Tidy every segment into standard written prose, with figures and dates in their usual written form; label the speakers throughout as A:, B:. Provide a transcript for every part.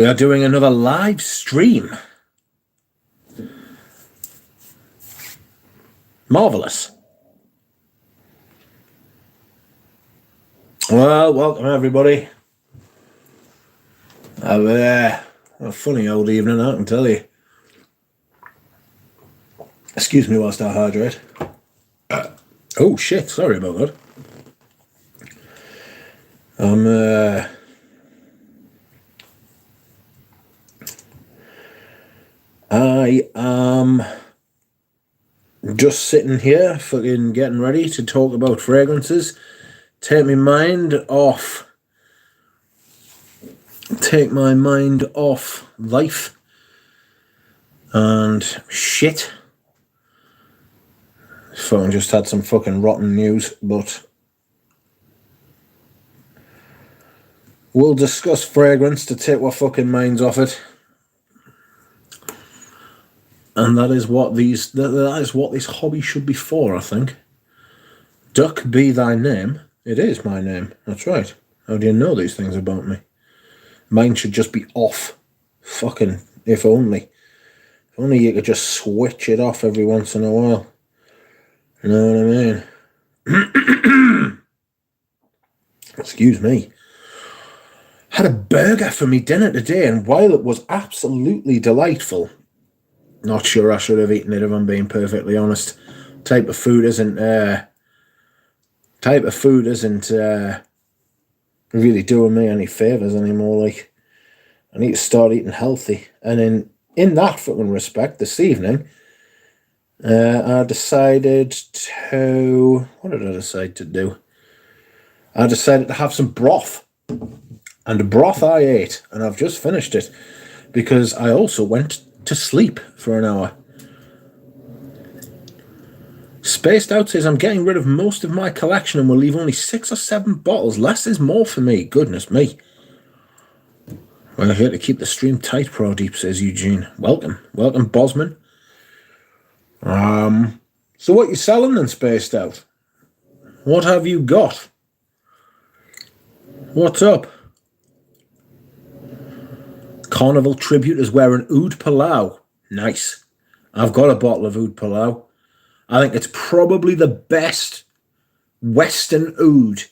A: We are doing another live stream. Marvellous. Well, welcome everybody. A funny old evening, I can tell you. Excuse me whilst I hydrate. Oh shit, sorry about that. I am just sitting here fucking getting ready to talk about fragrances. Take my mind off life and shit. Phone just had some fucking rotten news, but we'll discuss fragrance to take our fucking minds off it. And that is what this hobby should be for, I think. Duck be thy name. It is my name. That's right. How do you know these things about me? Mine should just be off. Fucking, if only. If only you could just switch it off every once in a while. You know what I mean? Excuse me. Had a burger for me dinner today, and while it was absolutely delightful, not sure I should have eaten it if I'm being perfectly honest. Type of food isn't really doing me any favours anymore. Like, I need to start eating healthy. And in that fucking respect, this evening, I decided to... What did I decide to do? I decided to have some broth. And the broth I ate, and I've just finished it, because I also went to sleep for an hour. Spaced Out says, I'm getting rid of most of my collection and will leave only 6 or 7 bottles. Less is more for me. Goodness me. We're here to keep the stream tight, Pro Deep, says Eugene. Welcome. Welcome, Bosman. So what you selling then, Spaced Out? What have you got? What's up? Carnival Tribute is wearing Oud Palau. Nice. I've got a bottle of Oud Palau. I think it's probably the best Western oud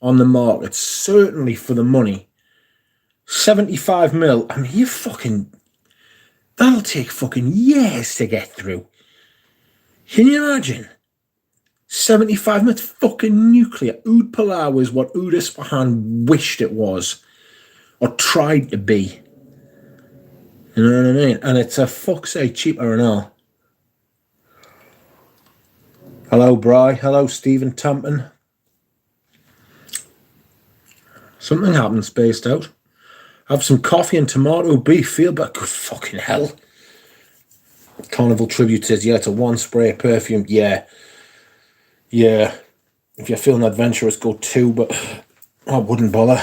A: on the market. Certainly for the money. 75ml. I mean, that'll take fucking years to get through. Can you imagine? 75 minutes fucking nuclear. Oud Palau is what Oud Isfahan wished it was. Or tried to be. You know what I mean? And it's a fuck's sake cheaper and all. Hello, Bry. Hello, Stephen Tampton. Something happened, Spaced Out. Have some coffee and tomato beef. Feel back. Good fucking hell. Carnival Tribute says, yeah, it's a 1-spray perfume. Yeah. Yeah. If you're feeling adventurous, go 2, but I wouldn't bother.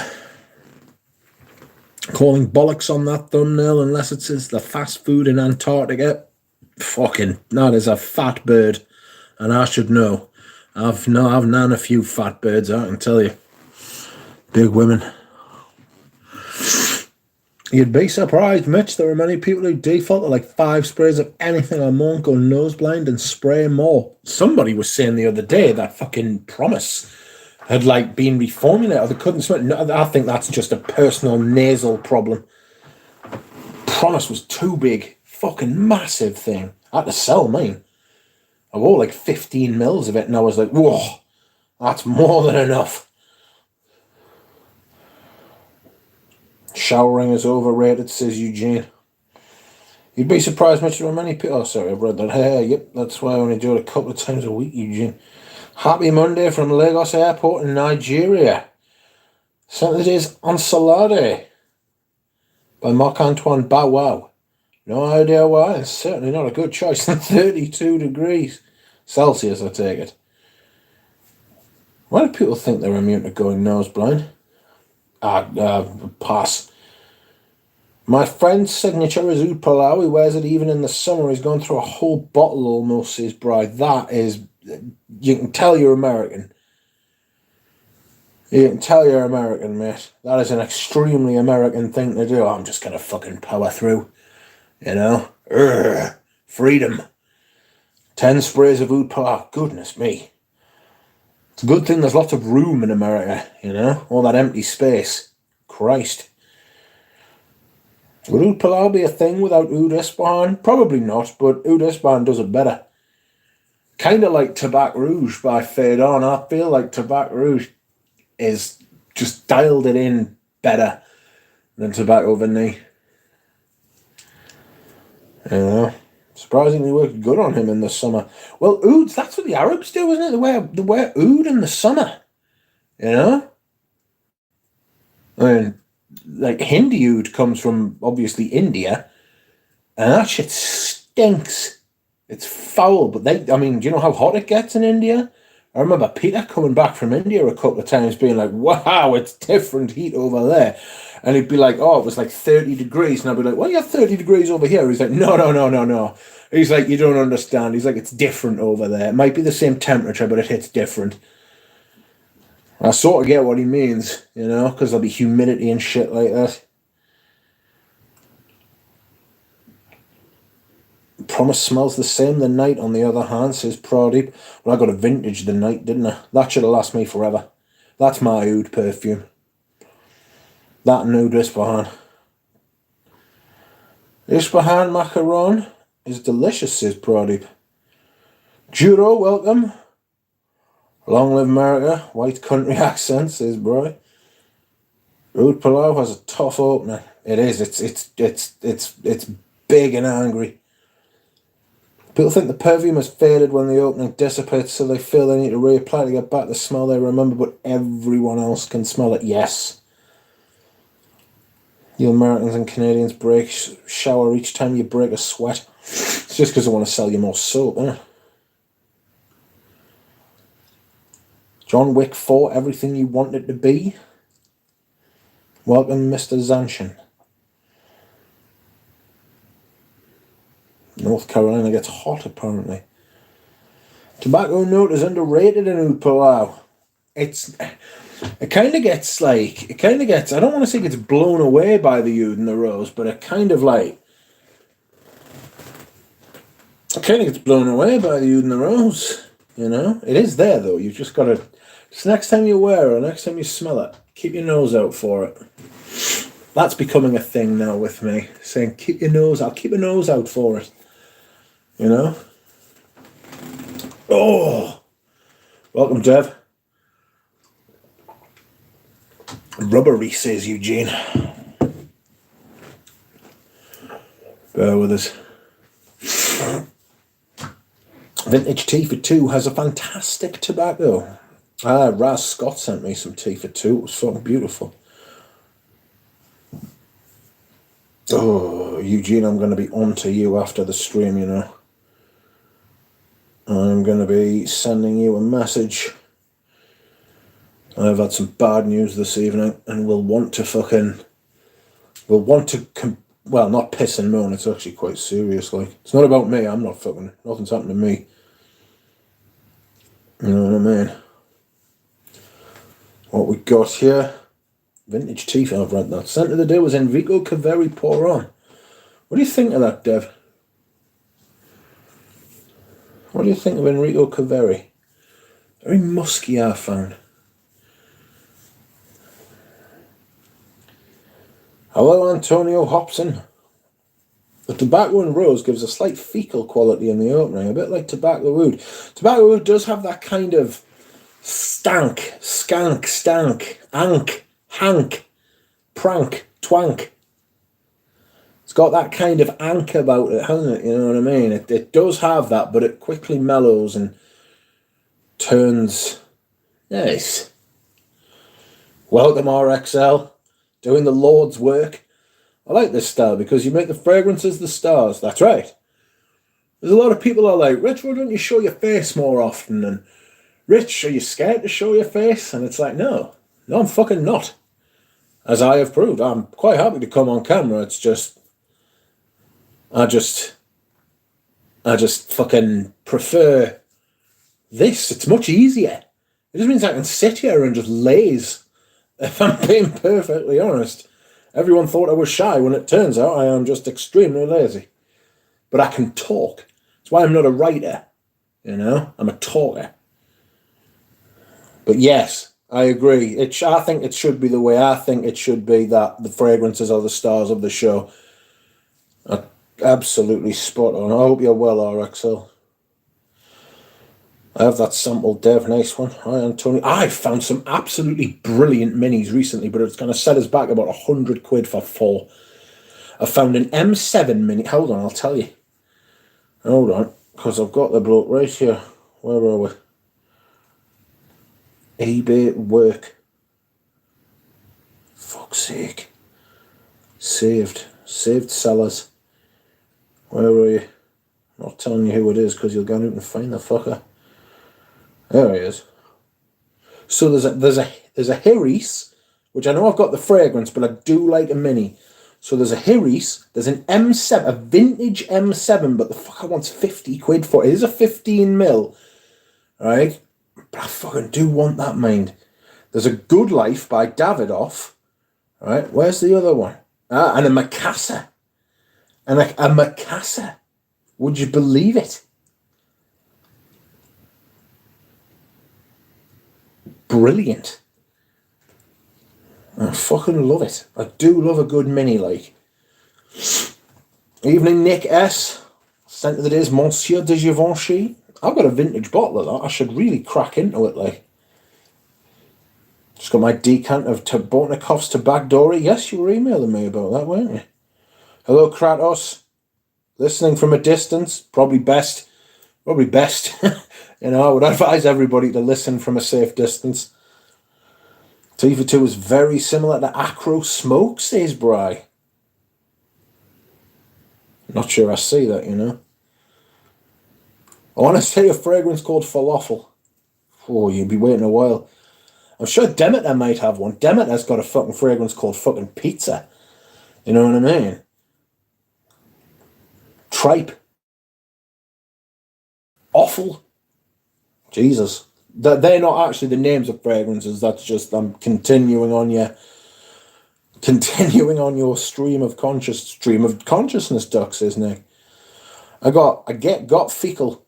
A: Calling bollocks on that thumbnail unless it says the fast food in Antarctica. Fucking, that is a fat bird. And I should know. I've known a few fat birds, I can tell you. Big women. You'd be surprised, Mitch. There are many people who default to like 5 sprays of anything and won't go nose blind and spray more. Somebody was saying the other day that fucking Promise had like been reformulated. They couldn't smell it. No, I think that's just a personal nasal problem. Promise was too big. Fucking massive thing. I had to sell mine. I wore like 15 mils of it and I was like, whoa, that's more than enough. Showering is overrated, says Eugene. You'd be surprised much how many people... Oh, sorry, I've read that. Hey, yep, that's why I only do it a couple of times a week, Eugene. Happy Monday from Lagos Airport in Nigeria. Saturday's Ensalade by Marc-Antoine Bow Wow. No idea why. It's certainly not a good choice. 32 degrees Celsius, I take it. Why do people think they're immune to going nose blind? Pass. My friend's signature is Oud Palau. He wears it even in the summer. He's gone through a whole bottle almost, says Bride. That is... You can tell you're American. You can tell you're American, mate. That is an extremely American thing to do. I'm just gonna fucking power through, you know? Urgh, freedom. 10 sprays of oud palau. Goodness me. It's a good thing there's lots of room in America, you know? All that empty space. Christ. Would oud palau be a thing without oud Ispahan? Probably not, but oud Ispahan does it better. Kind of like Tabac Rouge by Fade On. I feel like Tabac Rouge is just dialed it in better than Tobacco Vanille. You know? Surprisingly worked good on him in the summer. Well, ouds, that's what the Arabs do, isn't it? They wear oud in the summer. You know? I mean, like, Hindi oud comes from, obviously, India. And that shit stinks. It's foul. But do you know how hot it gets in India? I remember Peter coming back from India a couple of times being like, wow, it's different heat over there. And he'd be like, oh, it was like 30 degrees. And I'd be like, well, you have 30 degrees over here. He's like, no. He's like, you don't understand. He's like, it's different over there. It might be the same temperature, but it hits different. I sort of get what he means, you know, because there'll be humidity and shit like that. Promise smells the same the night, on the other hand, says Pradeep. Well, I got a vintage the night, didn't I? That should have lasted me forever. That's my oud perfume. That and oud Ispahan. Ispahan macaron is delicious, says Pradeep. Juro, welcome. Long live America. White country accent, says Bry. Oud palau has a tough opener. It is. It's big and angry. People think the perfume has faded when the opening dissipates, so they feel they need to reapply to get back the smell they remember, but everyone else can smell it. Yes. You Americans and Canadians shower each time you break a sweat. It's just because they want to sell you more soap, isn't it? John Wick 4, everything you want it to be. Welcome, Mr. Zanshin. North Carolina gets hot, apparently. Tobacco note is underrated in oud palau. It kind of gets, I don't want to say it gets blown away by the oud and the rose, but it kind of gets blown away by the oud and the rose, you know? It is there, though. You've just got to, just next time you wear it or next time you smell it, keep your nose out for it. That's becoming a thing now with me, saying I'll keep your nose out for it. You know? Oh! Welcome, Dev. Rubbery, says Eugene. Bear with us. Vintage Tea for Two has a fantastic tobacco. Raz Scott sent me some tea for two. It was fucking beautiful. Oh, Eugene, I'm going to be on to you after the stream, you know. I'm going to be sending you a message. I've had some bad news this evening, and we'll want to not piss and moan. It's actually quite serious. Like, it's not about me. I'm not fucking, nothing's happened to me. You know what I mean? What we got here? Vintage Teeth, I've read that. Scent of the day was Enrico Caveri Pour On. What do you think of that, Dev? What do you think of Enrico Caveri? Very musky, I found. Hello, Antonio Hobson. The tobacco and rose gives a slight fecal quality in the opening, a bit like tobacco oud. Tobacco oud does have that kind of stank, ank, hank, prank, twank. It's got that kind of ank about it, hasn't it? You know what I mean? It does have that, but it quickly mellows and turns nice. Welcome, RXL. Doing the Lord's work. I like this style because you make the fragrances the stars. That's right. There's a lot of people are like, Rich, why don't you show your face more often? And Rich, are you scared to show your face? And it's like, no, I'm fucking not. As I have proved, I'm quite happy to come on camera. It's just, I just fucking prefer this. It's much easier. It just means I can sit here and just laze, if I'm being perfectly honest. Everyone thought I was shy when it turns out I am just extremely lazy. But I can talk. That's why I'm not a writer, you know? I'm a talker. But yes, I agree. I think it should be the way. I think it should be that the fragrances are the stars of the show. Absolutely spot on. I hope you're well, RXL. I have that sample, Dev. Nice one. Hi, Antonio. I found some absolutely brilliant minis recently, but it's going to set us back about 100 quid for 4. I found an M7 mini. Hold on, I'll tell you. Hold on, because I've got the bloke right here. Where are we? eBay work. Fuck's sake. Saved sellers. Where are you? I'm not telling you who it is because you'll go out and find the fucker. There he is. So there's a Harry's, which I know I've got the fragrance, but I do like a mini. So there's a Harry's, there's an M7, a vintage M7, but the fucker wants 50 quid for it. It is a 15mm, right? But I fucking do want that, mind. There's a Good Life by Davidoff, right? Where's the other one? And a Macassa. And a Macassa. Would you believe it? Brilliant. I fucking love it. I do love a good mini, like. Evening, Nick S. Scent of the day is Monsieur de Givenchy. I've got a vintage bottle of that. I should really crack into it, like. Just got my decant of Bortnikov's to Bagdory. Yes, you were emailing me about that, weren't you? Hello, Kratos. Listening from a distance. Probably best. You know, I would advise everybody to listen from a safe distance. Tifa 2 is very similar to Acro Smoke, says Bry. Not sure I see that, you know. I want to say a fragrance called Falafel. Oh, you'd be waiting a while. I'm sure Demeter might have one. Demeter's got a fucking fragrance called fucking Pizza. You know what I mean? Tripe. Awful. Jesus. They're not actually the names of fragrances. That's just, I'm continuing on your stream of consciousness, Duck, says Nick. I got fecal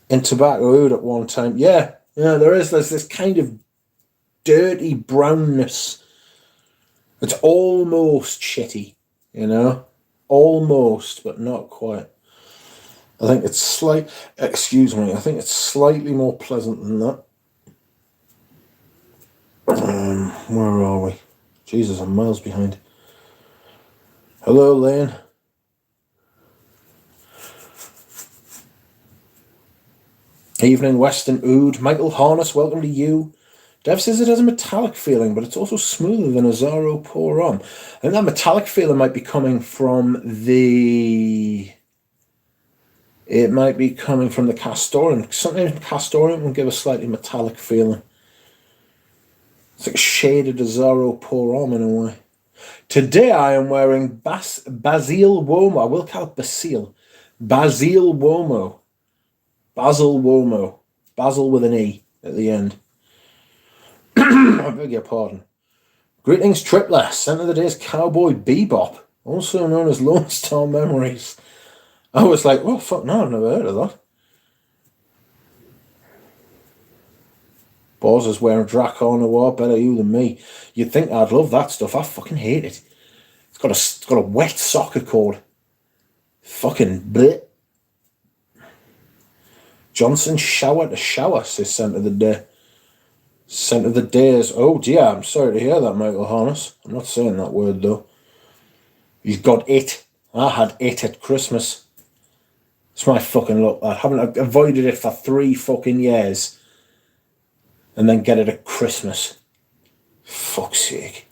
A: in tobacco oud at one time. Yeah, there's this kind of dirty brownness. It's almost shitty, you know? Almost, but not quite. I think it's slightly more pleasant than that. Where are we? Jesus, I'm miles behind. Hello, Lane. Evening, Western Oud. Michael Harness, welcome to you. Dev says it has a metallic feeling, but it's also smoother than a Zaro Pour Homme. I think that metallic feeling might be coming from the... It might be coming from the Castoreum. Something in Castoreum will give a slightly metallic feeling. It's like shaded Zaro Pour Homme in a way. Today I am wearing Basil Womo. I will call it Basil. Basil Womo. Basil Womo. Basil with an E at the end. I beg your pardon. Greetings, Tripler. Scent of the day is Cowboy Bebop, also known as Lone Star Memories. I was like, oh, fuck no, I've never heard of that. Boz is wearing Draco Noir, better you than me. You'd think I'd love that stuff. I fucking hate it. It's got a wet soccer cord. Fucking bleh. Johnson shower to shower, says Scent of the day. Scent of the day is, oh dear, I'm sorry to hear that, Michael Harness. I'm not saying that word though. He's got it. I had it at Christmas. It's my fucking luck. I haven't avoided it for 3 fucking years. And then get it at Christmas. Fuck's sake.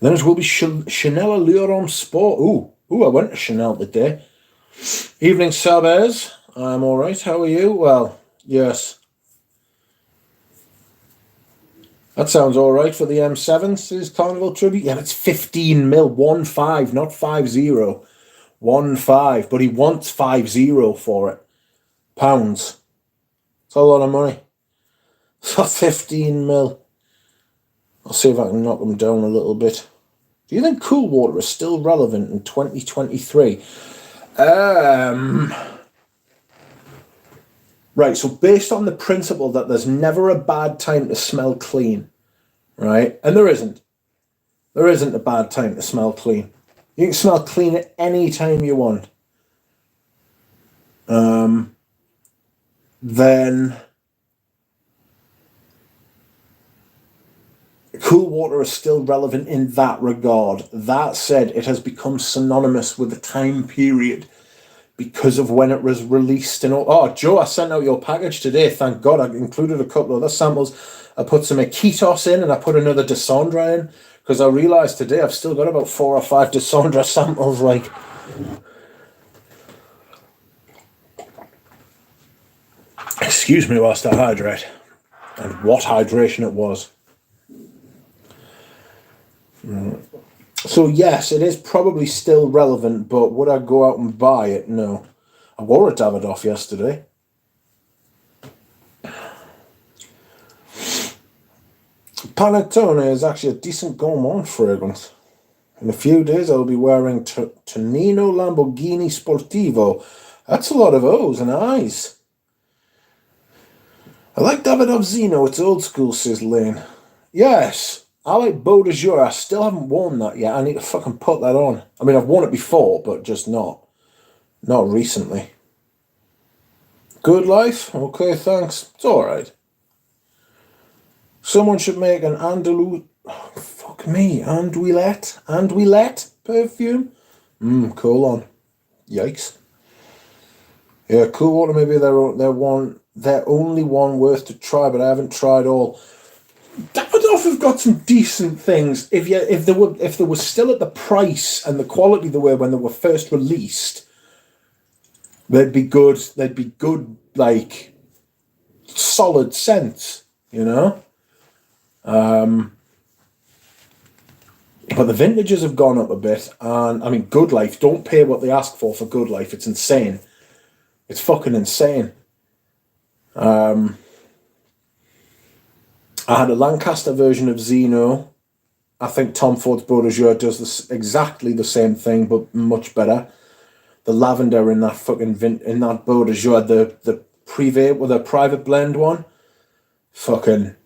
A: Then it will be Chanel Allure Homme Sport. Ooh, I went to Chanel today. Evening, Sabers. I'm alright. How are you? Well, yes. That sounds alright for the M7, says Carnival Tribute. Yeah, it's 15mm, 15, not 50. 15, but he wants 50 for it. Pounds. It's a lot of money. for 15 mil. I'll see if I can knock them down a little bit. Do you think Cool Water is still relevant in 2023? Right, so based on the principle that there's never a bad time to smell clean, right? And there isn't. There isn't a bad time to smell clean. You can smell clean at any time you want. Then Cool Water is still relevant in that regard. That said, it has become synonymous with the time period because of when it was released and all. Oh, Joe, I sent out your package today. Thank God. I included a couple of other samples. I put some Iquitos in and I put another Descendra in because I realised today I've still got about 4 or 5 Descendra samples. Like, excuse me whilst I hydrate. And what hydration it was. So yes, it is probably still relevant, but would I go out and buy it? No. I wore a Davidoff yesterday. Panettone is actually a decent gourmand fragrance. In a few days I'll be wearing Tonino Lamborghini Sportivo. That's a lot of O's and I's. I like Davidoff Zeno, it's old school, says Lane. Yes. I like Beau de Jour. I still haven't worn that yet. I need to fucking put that on. I mean, I've worn it before, but just not recently. Good Life? Okay, thanks. It's alright. Someone should make an Andalou... Oh, fuck me. Andouillette perfume? Colon. Yikes. Yeah, Cool Water maybe they're only one worth to try, but I haven't tried all. Davidoff have got some decent things. If they were still at the price and the quality they were when they were first released, they'd be good. They'd be good, like solid scents, you know. But the vintages have gone up a bit, and I mean, Good Life. Don't pay what they ask for Good Life. It's insane. It's fucking insane. I had a Lancaster version of Zeno. I think Tom Ford's Beau de Jour does exactly the same thing, but much better. The lavender in that fucking in that Beau de Jour, the privé with a private blend one, fucking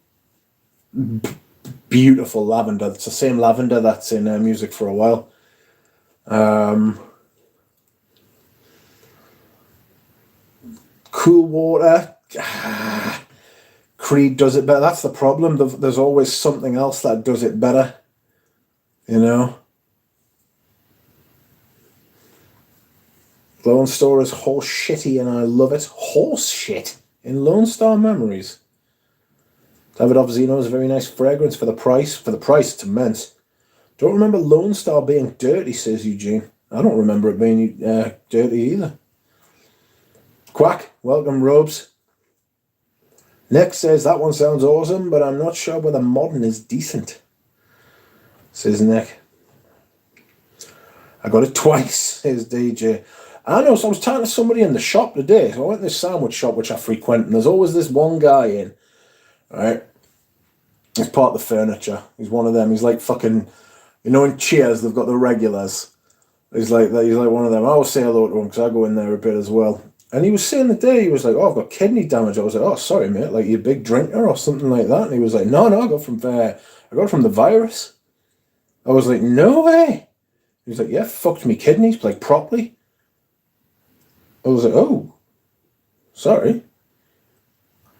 A: beautiful lavender. It's the same lavender that's in Music for a While. Cool Water. Creed does it better. That's the problem. There's always something else that does it better. You know? Lone Star is horse shitty and I love it. Horse shit in Lone Star Memories. Davidoff Zeno is a very nice fragrance for the price. For the price, it's immense. Don't remember Lone Star being dirty, says Eugene. I don't remember it being dirty either. Quack, welcome, Robes. Nick says, that one sounds awesome, but I'm not sure whether modern is decent. Says Nick. I got it twice, says DJ. I know, so I was talking to somebody in the shop today. So I went to this sandwich shop, which I frequent, and there's always this one guy in, right? He's part of the furniture. He's one of them. He's like fucking, you know, in Cheers, they've got the regulars. He's like one of them. I always say hello to him because I go in there a bit as well. And he was saying the day, he was like, oh, I've got kidney damage. I was like, oh, sorry, mate, like you a big drinker or something like that. And he was like, no, I got it from the virus. I was like, no way. He was like, yeah, fucked me kidneys, like properly. I was like, oh, sorry.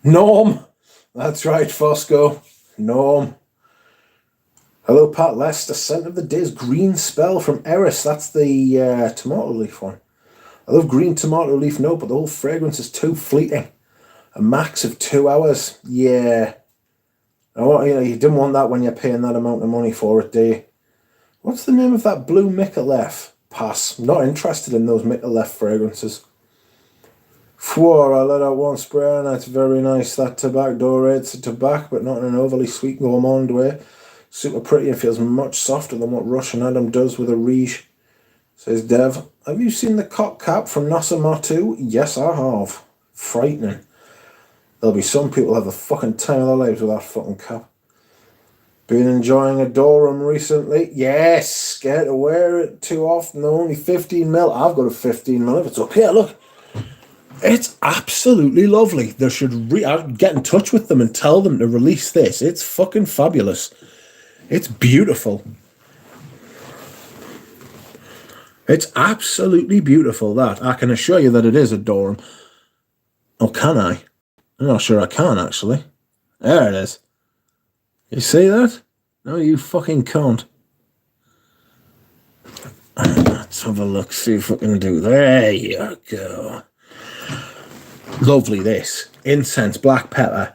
A: Norm. That's right, Fosco. Norm. Hello, Pat Lester. Scent of the day is Green Spell from Eris. That's the tomato leaf one. I love green tomato leaf note, but the whole fragrance is too fleeting. A max of 2 hours. Yeah. You didn't want that when you're paying that amount of money for it, do you? What's the name of that blue Michelef? Pass. Not interested in those Michelef fragrances. Four, I let out one spray and it's very nice. That tobacco dorates the tobacco, but not in an overly sweet gourmand way. Super pretty and feels much softer than what Russian Adam does with a Riche. Says Dev, have you seen the cock cap from Nasser Matu? Yes, I have. Frightening. There'll be some people have the fucking time of their lives with that fucking cap. Been enjoying a Durham recently. Yes, scared to wear it too often. They're only 15mm. I've got a 15mm. If it's up here, look. It's absolutely lovely. They should I'd get in touch with them and tell them to release this. It's fucking fabulous. It's beautiful. It's absolutely beautiful, that. I can assure you that it is a Durham. Oh, can I? I'm not sure I can, actually. There it is. You see that? No, you fucking can't. Let's have a look, see if we can do. There you go. Lovely, this. Incense, black pepper.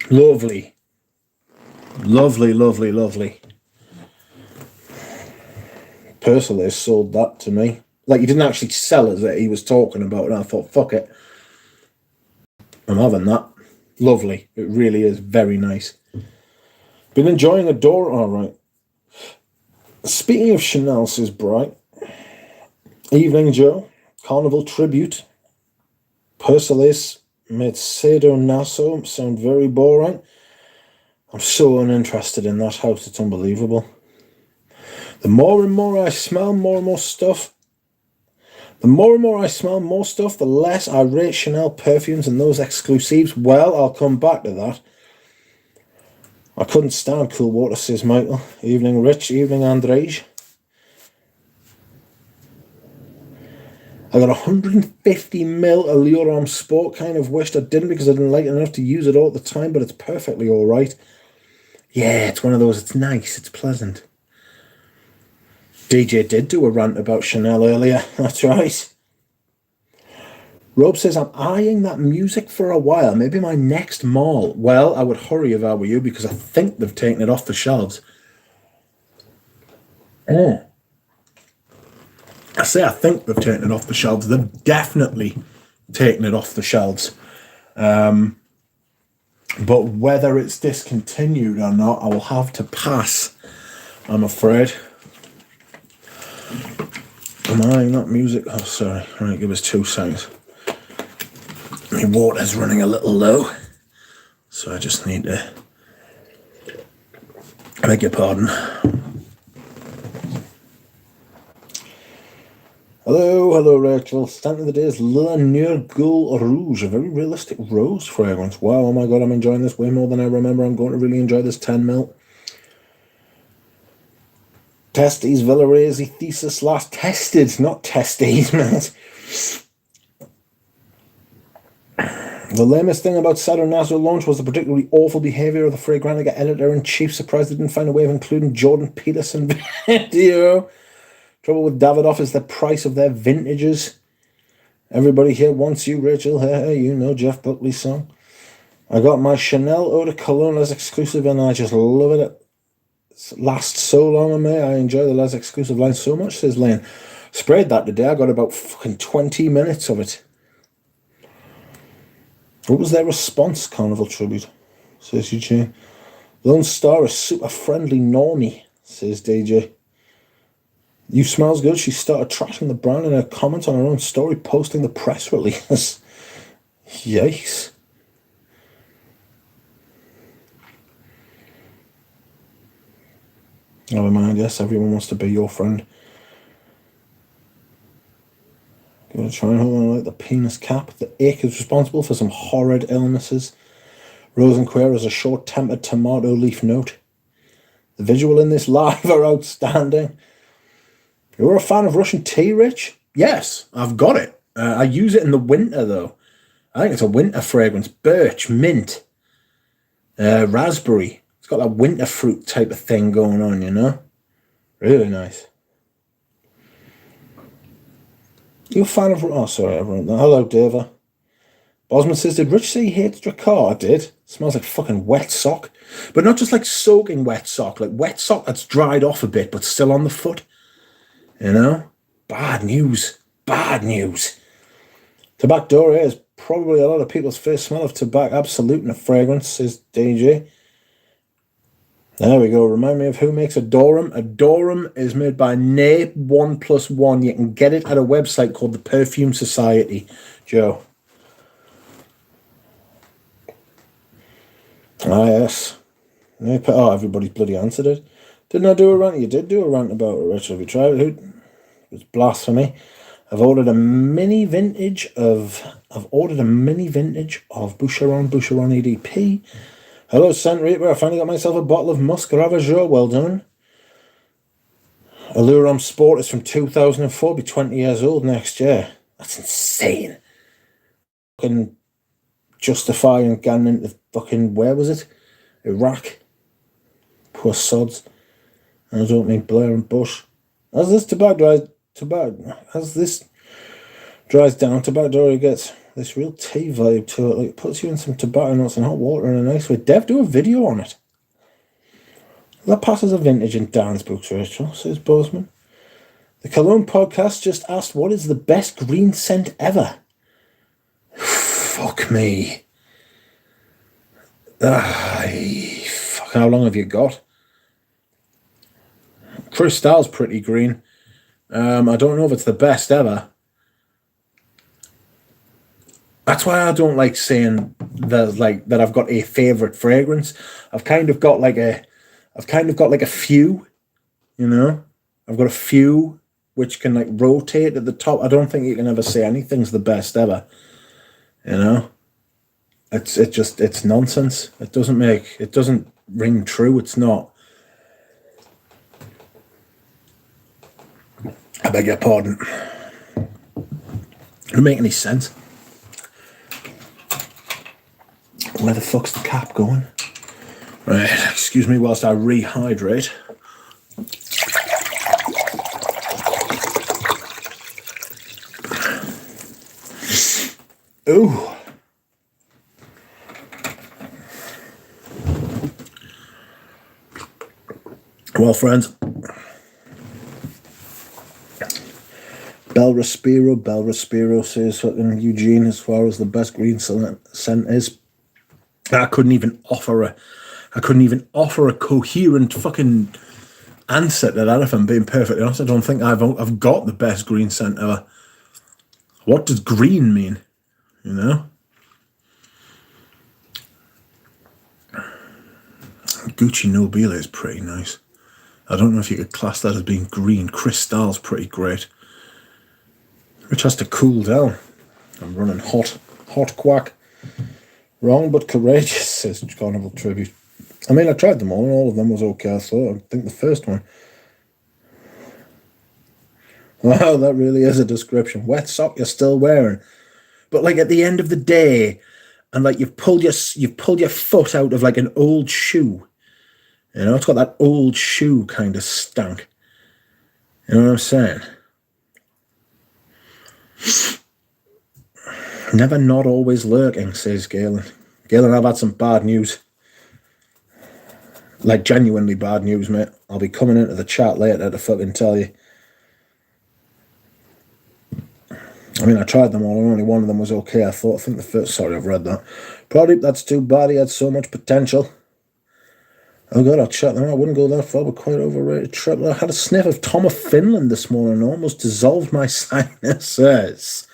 A: Lovely. Lovely, lovely, lovely. Persules sold that to me. Like, he didn't actually sell it that he was talking about, and I thought, fuck it. I'm having that. Lovely. It really is very nice. Been enjoying a door. All right. Speaking of Chanel, says Bright. Evening, Joe. Carnival tribute. Perselis made Sado Nasso sound very boring. I'm so uninterested in that house. It's unbelievable. The more and more I smell more and more stuff. The more and more I smell more stuff, the less I rate Chanel perfumes and those exclusives. Well, I'll come back to that. I couldn't stand cool water, says Michael. Evening, Rich. Evening, Andrej. I got 150ml Alluram Sport. Kind of wished I didn't because I didn't like it enough to use it all the time, but it's perfectly all right. Yeah, it's one of those. It's nice. It's pleasant. DJ did do a rant about Chanel earlier. That's right. Rob says, I'm eyeing that music for a while. Maybe my next mall. Well, I would hurry if I were you because I think they've taken it off the shelves. I say I think they've taken it off the shelves. They've definitely taken it off the shelves. But whether it's discontinued or not, I will have to pass, I'm afraid. Am I not music? Oh, sorry. All right, give us 2 seconds. My water's running a little low, so I just need to. I beg your pardon. Hello, Rachel. Stand of the day is La Nuit Gueule Rouge, a very realistic rose fragrance. Wow, oh my god, I'm enjoying this way more than I remember. I'm going to really enjoy this 10ml. Testes, Villarese, thesis last tested, not testes, mate. The lamest thing about Saturn NASA launch was the particularly awful behaviour of the Fragrantica editor-in-chief. Surprised they didn't find a way of including Jordan Peterson video. Trouble with Davidoff is the price of their vintages. Everybody here wants you, Rachel. Hey, you know Jeff Buckley's song. I got my Chanel Eau de Cologne as exclusive and I just love it. It lasts so long on me. I enjoy the Les exclusive line so much, says Lane. Sprayed that today. I got about fucking 20 minutes of it. What was their response, Carnival Tribute? Says Eugene. Lone Star is super friendly normie, says DJ. You smells good. She started trashing the brand in her comments on her own story, posting the press release. Yikes. Never mind, yes, everyone wants to be your friend. Gonna try and hold on like the penis cap. The ick is responsible for some horrid illnesses. Rosenquare has a short-tempered tomato leaf note. The visual in this live are outstanding. You're a fan of Russian tea, Rich? Yes, I've got it. I use it in the winter, though. I think it's a winter fragrance. Birch, mint, raspberry. It's got that winter fruit type of thing going on, you know? Really nice. You a fan of... Oh, sorry, everyone. Hello, Deva. Bosman says, did Rich say he hates Dracar? I did. Smells like fucking wet sock. But not just like soaking wet sock. Like wet sock that's dried off a bit, but still on the foot. You know? Bad news. Bad news. Tobacco Doré is probably a lot of people's first smell of tobacco. Absolute in a fragrance, says DJ. There we go. Remind me of who makes a Durham. A Durham is made by Nape 1+1. You can get it at a website called the Perfume Society. Joe. Ah, yes. Oh, everybody's bloody answered it. Didn't I do a rant? You did do a rant about it, Richard. Have you tried it? It was blasphemy. I've ordered a mini vintage of Boucheron EDP. Hello, Saint Reaper. I finally got myself a bottle of Musc Ravageur. Well done. Aluron Sport is from 2004. Be 20 years old next year. That's insane. Fucking justifying getting into fucking, where was it? Iraq. Poor sods. And I don't mean Blair and Bush. As this dries down, tobacco gets this real tea vibe to it. Like, it puts you in some tobacco nuts and hot water in a nice way. Dev, do a video on it. That passes a vintage in Dan's books, Rachel, says Bozeman. The Cologne podcast just asked, what is the best green scent ever? Fuck me. Fuck, how long have you got? Cristal's pretty green. I don't know if it's the best ever. That's why I don't like saying that I've got a favorite fragrance. I've kind of got like a few, you know. I've got a few which can like rotate at the top. I don't think you can ever say anything's the best ever. You know, it's nonsense. It doesn't ring true. It's not. I beg your pardon. It doesn't make any sense. Where the fuck's the cap going? Right, excuse me whilst I rehydrate. Ooh. Well, friends, Bel Respiro says fucking Eugene, as far as the best green scent is, I couldn't even offer a coherent fucking answer to that, if I'm being perfectly honest. I don't think I've got the best green scent ever. What does green mean? You know? Gucci Nobile is pretty nice. I don't know if you could class that as being green. Cristal's pretty great. Which has to cool down. I'm running hot quack. Wrong but courageous, says Carnival Tribute. I mean, I tried them all, and all of them was okay, I thought. I think the first one. Wow, that really is a description. Wet sock you're still wearing. But like at the end of the day, and like you've pulled your foot out of like an old shoe. You know, it's got that old shoe kind of stank. You know what I'm saying? Never not always lurking, says Galen. Galen, I've had some bad news. Like genuinely bad news, mate. I'll be coming into the chat later to fucking tell you. I mean, I tried them all and only one of them was okay. I think the first... Sorry, I've read that. Pradeep, that's too bad. He had so much potential. Oh, God, I'll chat them. I wouldn't go that far, but quite overrated trip. I had a sniff of Tom of Finland this morning. Almost dissolved my sinuses.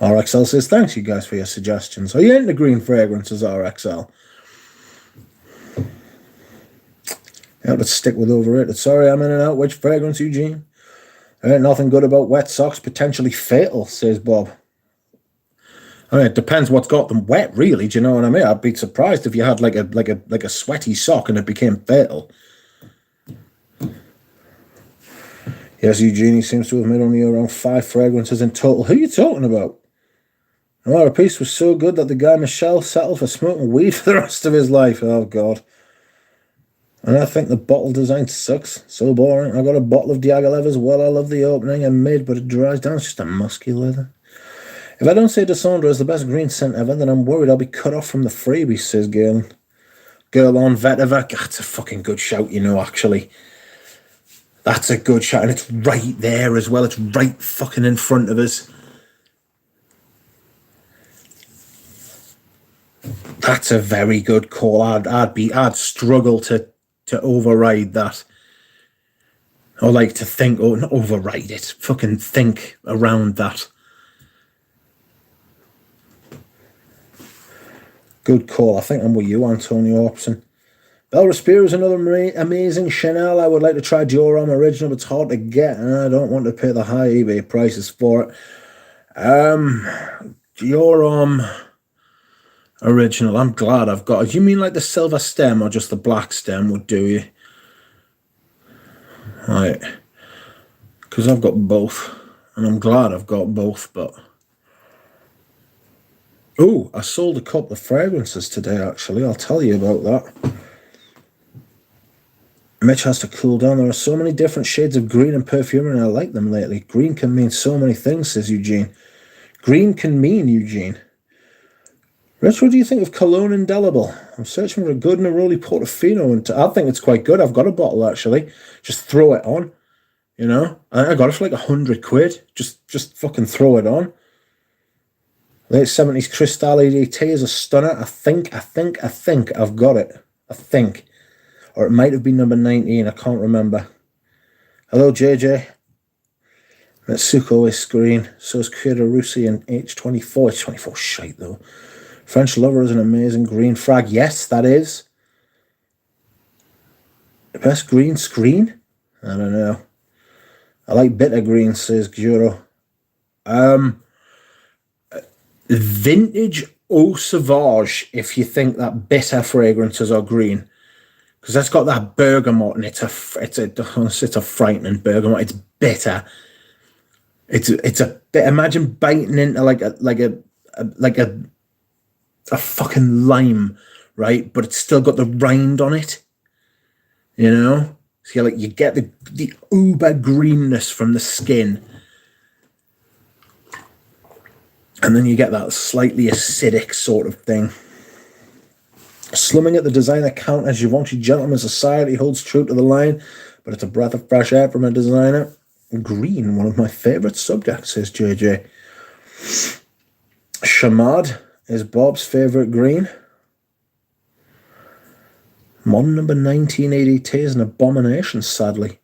A: RXL says, thanks, you guys, for your suggestions. Are you into green fragrances, RXL? You have to stick with overrated. Sorry, I'm in and out. Which fragrance, Eugene? There ain't nothing good about wet socks. Potentially fatal, says Bob. I mean, it depends what's got them wet, really. Do you know what I mean? I'd be surprised if you had like a sweaty sock and it became fatal. Yes, Eugenie seems to have made only around 5 fragrances in total. Who are you talking about? Our piece was so good that the guy Michelle settled for smoking weed for the rest of his life. Oh, God. And I think the bottle design sucks. So boring. I got a bottle of Diaghilev as well. I love the opening and mid, but it dries down. It's just a musky leather. If I don't say Descendre is the best green scent ever, then I'm worried I'll be cut off from the freebies, says Galen. Girl on Vetiver. That's a fucking good shout, you know, actually. That's a good shout. And it's right there as well. It's right fucking in front of us. That's a very good call. I'd struggle to override that. Or like to think, oh, not override it. Fucking think around that. Good call. I think I'm with you, Antonio Hobson. Belle Respire is another amazing Chanel. I would like to try Dior Homme Original, but it's hard to get, and I don't want to pay the high eBay prices for it. Dior Homme Original. I'm glad I've got it. You mean like the silver stem or just the black stem would do you? Right. Because I've got both. And I'm glad I've got both, but... Oh, I sold a couple of fragrances today, actually. I'll tell you about that. Mitch has to cool down. There are so many different shades of green and perfume, and I like them lately. Green can mean so many things, says Eugene. Green can mean, Eugene. Rich, what do you think of Cologne Indelible? I'm searching for a good Neroli Portofino, and I think it's quite good. I've got a bottle, actually. Just throw it on, you know? I got it for like 100 quid. Just fucking throw it on. Late 70s Cristal EDT is a stunner. I think I've got it. I think. Or it might have been number 19. I can't remember. Hello, JJ. Metsuko is green. So is Creator Russi and H24. H24 shite, though. French Lover is an amazing green frag. Yes, that is. The best green screen? I don't know. I like bitter green, says Guro. Vintage Eau Sauvage, if you think that bitter fragrances are green. Because that's got that bergamot, and it's a frightening bergamot. It's bitter. It's a bit. Imagine biting into like a fucking lime, right? But it's still got the rind on it. You know, so you get the uber greenness from the skin, and then you get that slightly acidic sort of thing. Slumming at the designer counter, Givenchy Gentleman Society holds true to the line, but it's a breath of fresh air from a designer. Green, one of my favourite subjects, says JJ. Chamad is Bob's favourite green. Modern number 1980 is an abomination, sadly.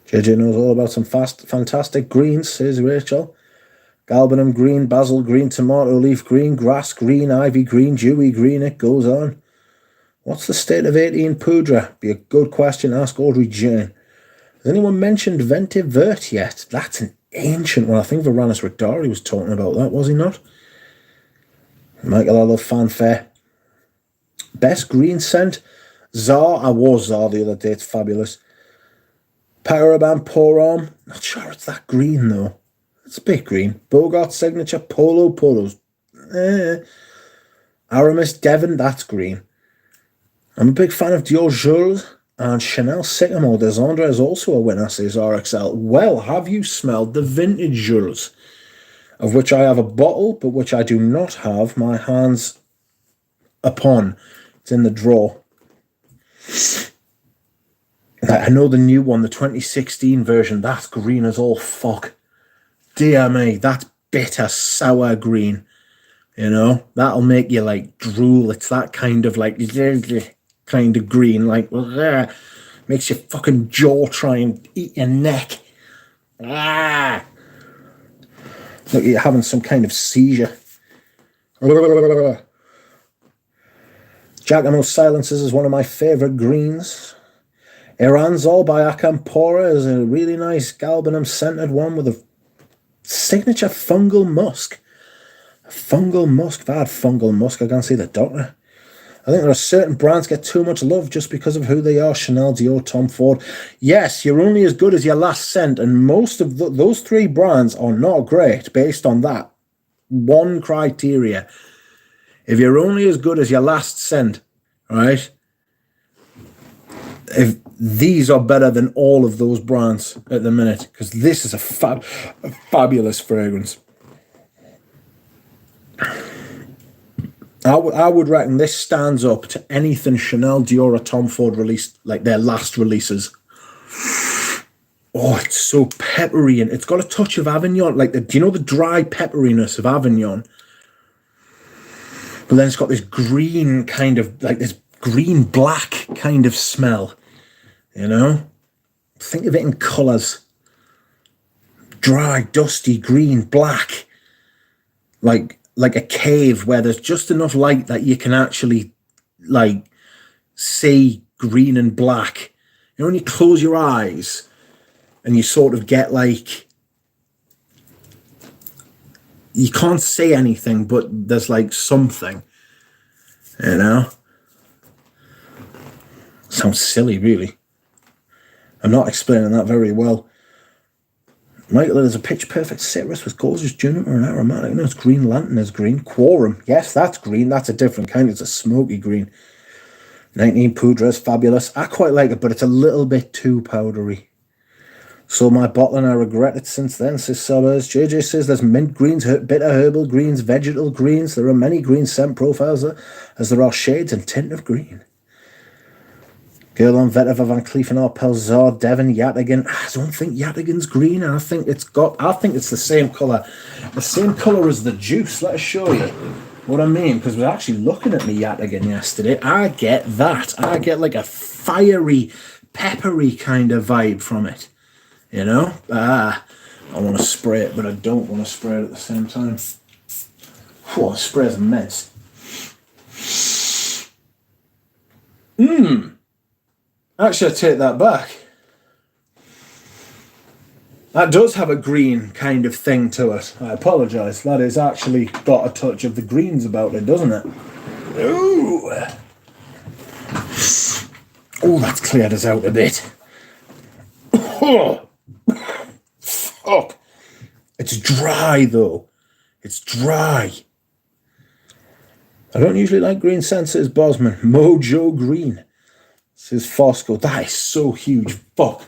A: JJ knows all about some fantastic greens, says Rachel. Galbanum green, basil green, tomato leaf green, grass green, ivy green, dewy green, it goes on. What's the state of 18 Poudre? Be a good question to ask Audrey Jane. Has anyone mentioned Venti Vert yet? That's an ancient one. I think Varanus Rigdari was talking about that, was he not? Michael, I love fanfare. Best green scent? Czar. I wore Czar the other day. It's fabulous. Paraban Pour Homme. Not sure it's that green, though. It's a bit green. Bogart Signature, Polos. Aramis Devon, that's green. I'm a big fan of Dior Jules and Chanel Sycamore. Desandre is also a winner, says RXL. Well, have you smelled the vintage Jules? Of which I have a bottle, but which I do not have my hands upon. It's in the drawer. I know the new one, the 2016 version, that's green as all fuck. Dear me, that's bitter, sour green. You know, that'll make you like drool. It's that kind of like kind of green, like makes your fucking jaw try and eat your neck. Look, you're having some kind of seizure. Giacomo Silences is one of my favourite greens. Iranzol by Acampora is a really nice galbanum scented one with a signature fungal musk. Fungal musk. If I had fungal musk, I can't see the doctor. I think there are certain brands get too much love just because of who they are. Chanel, Dior, Tom Ford. Yes, you're only as good as your last scent, and most of those three brands are not great based on that one criteria. If you're only as good as your last scent, right? If these are better than all of those brands at the minute, because this is a fabulous fragrance. I would reckon this stands up to anything Chanel, Dior, or Tom Ford released, like their last releases. Oh, it's so peppery, and it's got a touch of Avignon, like do you know the dry pepperiness of Avignon? But then it's got this green kind of, like this green black kind of smell, you know? Think of it in colours. Dry, dusty, green, black. Like like a cave where there's just enough light that you can actually like see green and black. You know, when you close your eyes and you sort of get like, you can't see anything, but there's like something, you know? Sounds silly, really. I'm not explaining that very well. Michael, there's a pitch perfect citrus with gorgeous juniper and aromatic. No, it's Green Lantern is green. Quorum, yes, that's green. That's a different kind. It's a smoky green. 19 Poudre is fabulous. I quite like it, but it's a little bit too powdery. So my bottle and I regret it since then, says Summers. JJ says there's mint greens, bitter herbal greens, vegetal greens. There are many green scent profiles as there are shades and tint of green. Girl on Vetiver, Van Cleef and Pelzar, Devon, Yattigan. I don't think Yattigan's green. I think it's the same colour. The same colour as the juice. Let us show you what I mean. Because we're actually looking at me Yattigan yesterday. I get that. I get like a fiery, peppery kind of vibe from it. You know? I want to spray it, but I don't want to spray it at the same time. Whew, the spray's immense. Actually, I take that back. That does have a green kind of thing to it. I apologise. That has actually got a touch of the greens about it, doesn't it? Ooh. Oh, that's cleared us out a bit. Oh. Fuck. It's dry, though. It's dry. I don't usually like green scents, says Bosman. Mojo Green. Says Fosco. That is so huge. Fuck.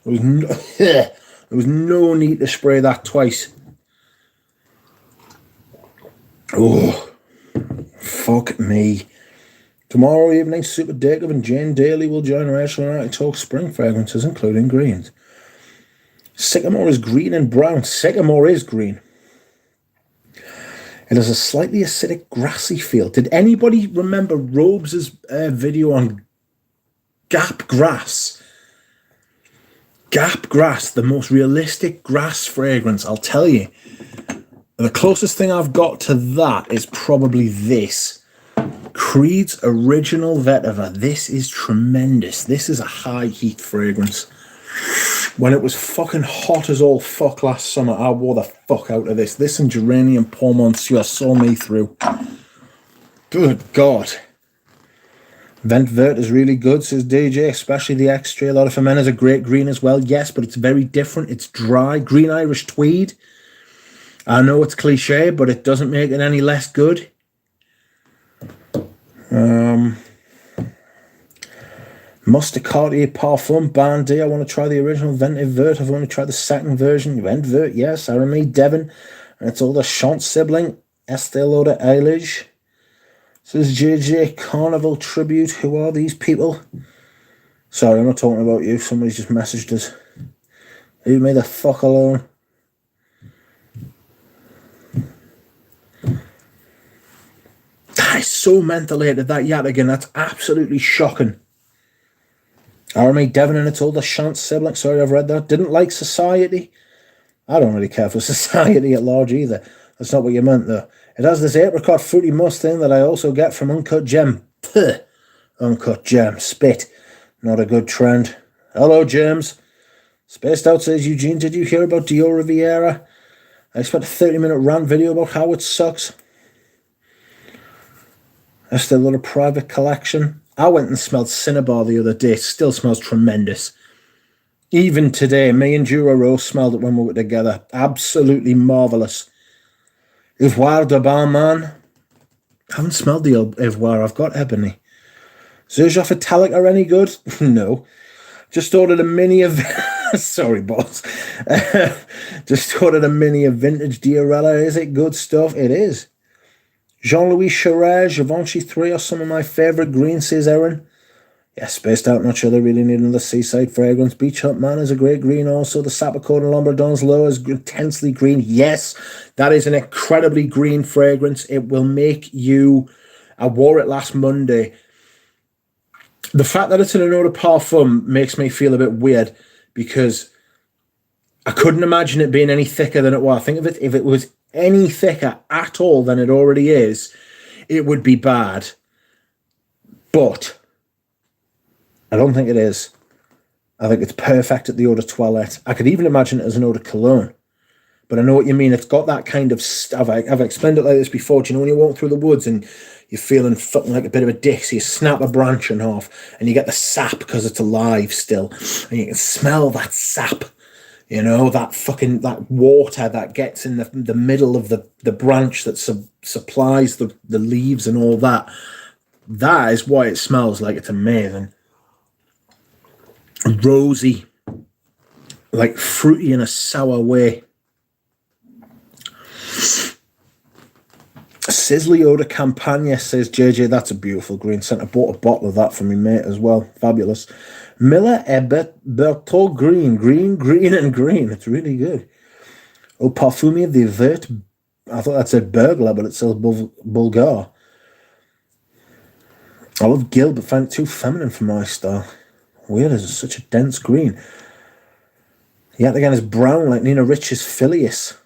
A: There was no need to spray that twice. Oh. Fuck me. Tomorrow evening, Super Jacob and Jane Daly will join Rachel and I to talk spring fragrances, including greens. Sycamore is green and brown. Sycamore is green. It has a slightly acidic, grassy feel. Did anybody remember Robes' video on Gap Grass? Gap Grass, the most realistic grass fragrance, I'll tell you. The closest thing I've got to that is probably this. Creed's Original Vetiver. This is tremendous. This is a high heat fragrance. When it was fucking hot as all fuck last summer, I wore the fuck out of this. This and Geranium Pour Monsieur saw me through. Good God. Vent Vert is really good, says DJ, especially the extra. A lot of Femena is a great green as well. Yes, but it's very different. It's dry. Green Irish Tweed. I know it's cliche, but it doesn't make it any less good. Musticati Parfum Bandy. I want to try the original Venti Vert. I've only tried the second version. Vent Vert, yes. Aramie Devon. And it's all the Chant sibling. Estee Lauder Eilish. Says JJ Carnival Tribute. Who are these people? Sorry, I'm not talking about you. Somebody's just messaged us. Leave me the fuck alone. That is so mentholated, that Yattigan. That's absolutely shocking. Aramie Devon and it's all the Chant sibling. Sorry, I've read that. Didn't like Society. I don't really care for Society at large either. That's not what you meant, though. It has this apricot fruity must thing that I also get from Uncut Gem. Puh. Uncut Gem. Spit. Not a good trend. Hello, James. Spaced Out says, Eugene, did you hear about Dior Riviera? I spent a 30-minute rant video about how it sucks. That's still a little private collection. I went and smelled Cinnabar the other day. It still smells tremendous. Even today, me and Jura Rose smelled it when we were together. Absolutely marvellous. Ivoire de Balmain. I haven't smelled the Ivoire. I've got Ebony. Zerjoff Italic are any good? No. Just ordered a mini of... Sorry, boss. Just ordered a mini of vintage Diorella. Is it good stuff? It is. Jean-Louis Charest, Givenchy 3 are some of my favourite greens, says Erin. Yeah, Spaced Out, not sure they really need another seaside fragrance. Beach Hut Man is a great green also. The Sapacone and Lombardon's Low is intensely green. Yes, that is an incredibly green fragrance. It will make you... I wore it last Monday. The fact that it's in an eau de parfum makes me feel a bit weird because I couldn't imagine it being any thicker than it was. I think if it was any thicker at all than it already is, it would be bad. But I don't think it is. I think it's perfect at the eau de toilette. I could even imagine it as an eau de cologne. But I know what you mean. It's got that kind of stuff. I've explained it like this before. Do you know when you walk through the woods and you're feeling fucking like a bit of a dick, so you snap a branch in half and you get the sap because it's alive still. And you can smell that sap. You know, that water that gets in the middle of the branch that supplies the leaves and all that. That is why it smells like. It's amazing. Rosy. Like fruity in a sour way. Sizzly Eau de Campagna, says JJ. That's a beautiful green scent. I bought a bottle of that for me mate as well. Fabulous. Miller et Berthaud green. Green, and green. It's really good. Oh, Perfume de Vert. I thought that said burglar, but it says Bulgar. I love Gil, but find it too feminine for my style. Weird, it's such a dense green. Yet again, it's brown like Nina Rich's Phileas.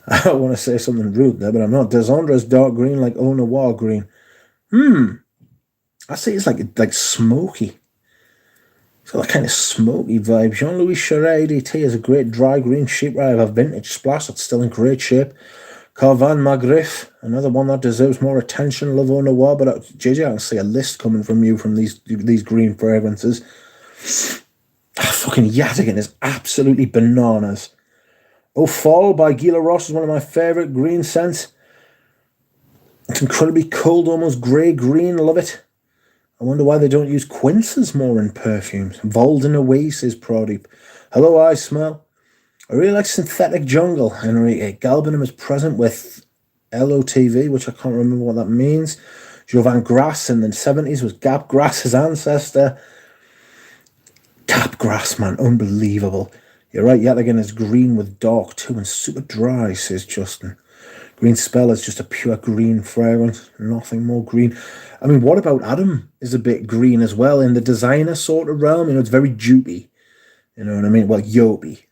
A: I don't want to say something rude there, but I'm not. Desandre's dark green like Eau Noir green. I say it's like smoky. It's got that kind of smoky vibe. Jean-Louis Charret ADT is a great dry green sheep rye of a vintage splash that's still in great shape. Carvan Magriff, another one that deserves more attention. Love Eau Noir, but JJ, I can see a list coming from you from these green fragrances. Fucking Yataghan is absolutely bananas. Oh, Fall by Gila Ross is one of my favourite green scents. It's incredibly cold, almost grey-green. Love it. I wonder why they don't use quinces more in perfumes. Volden away, says Pradeep. Hello, I smell. I really like Synthetic Jungle. Enrique Galbanum is present with LOTV, which I can't remember what that means. Jovan Grass in the 70s was Gap Grass's ancestor. Gap Grass, man, unbelievable. You're right, yet again, it's green with dark too and super dry, says Justin. Green Spell is just a pure green fragrance. Nothing more green. I mean, what about Adam is a bit green as well in the designer sort of realm? You know, it's very dupey. You know what I mean? Well, Yobi.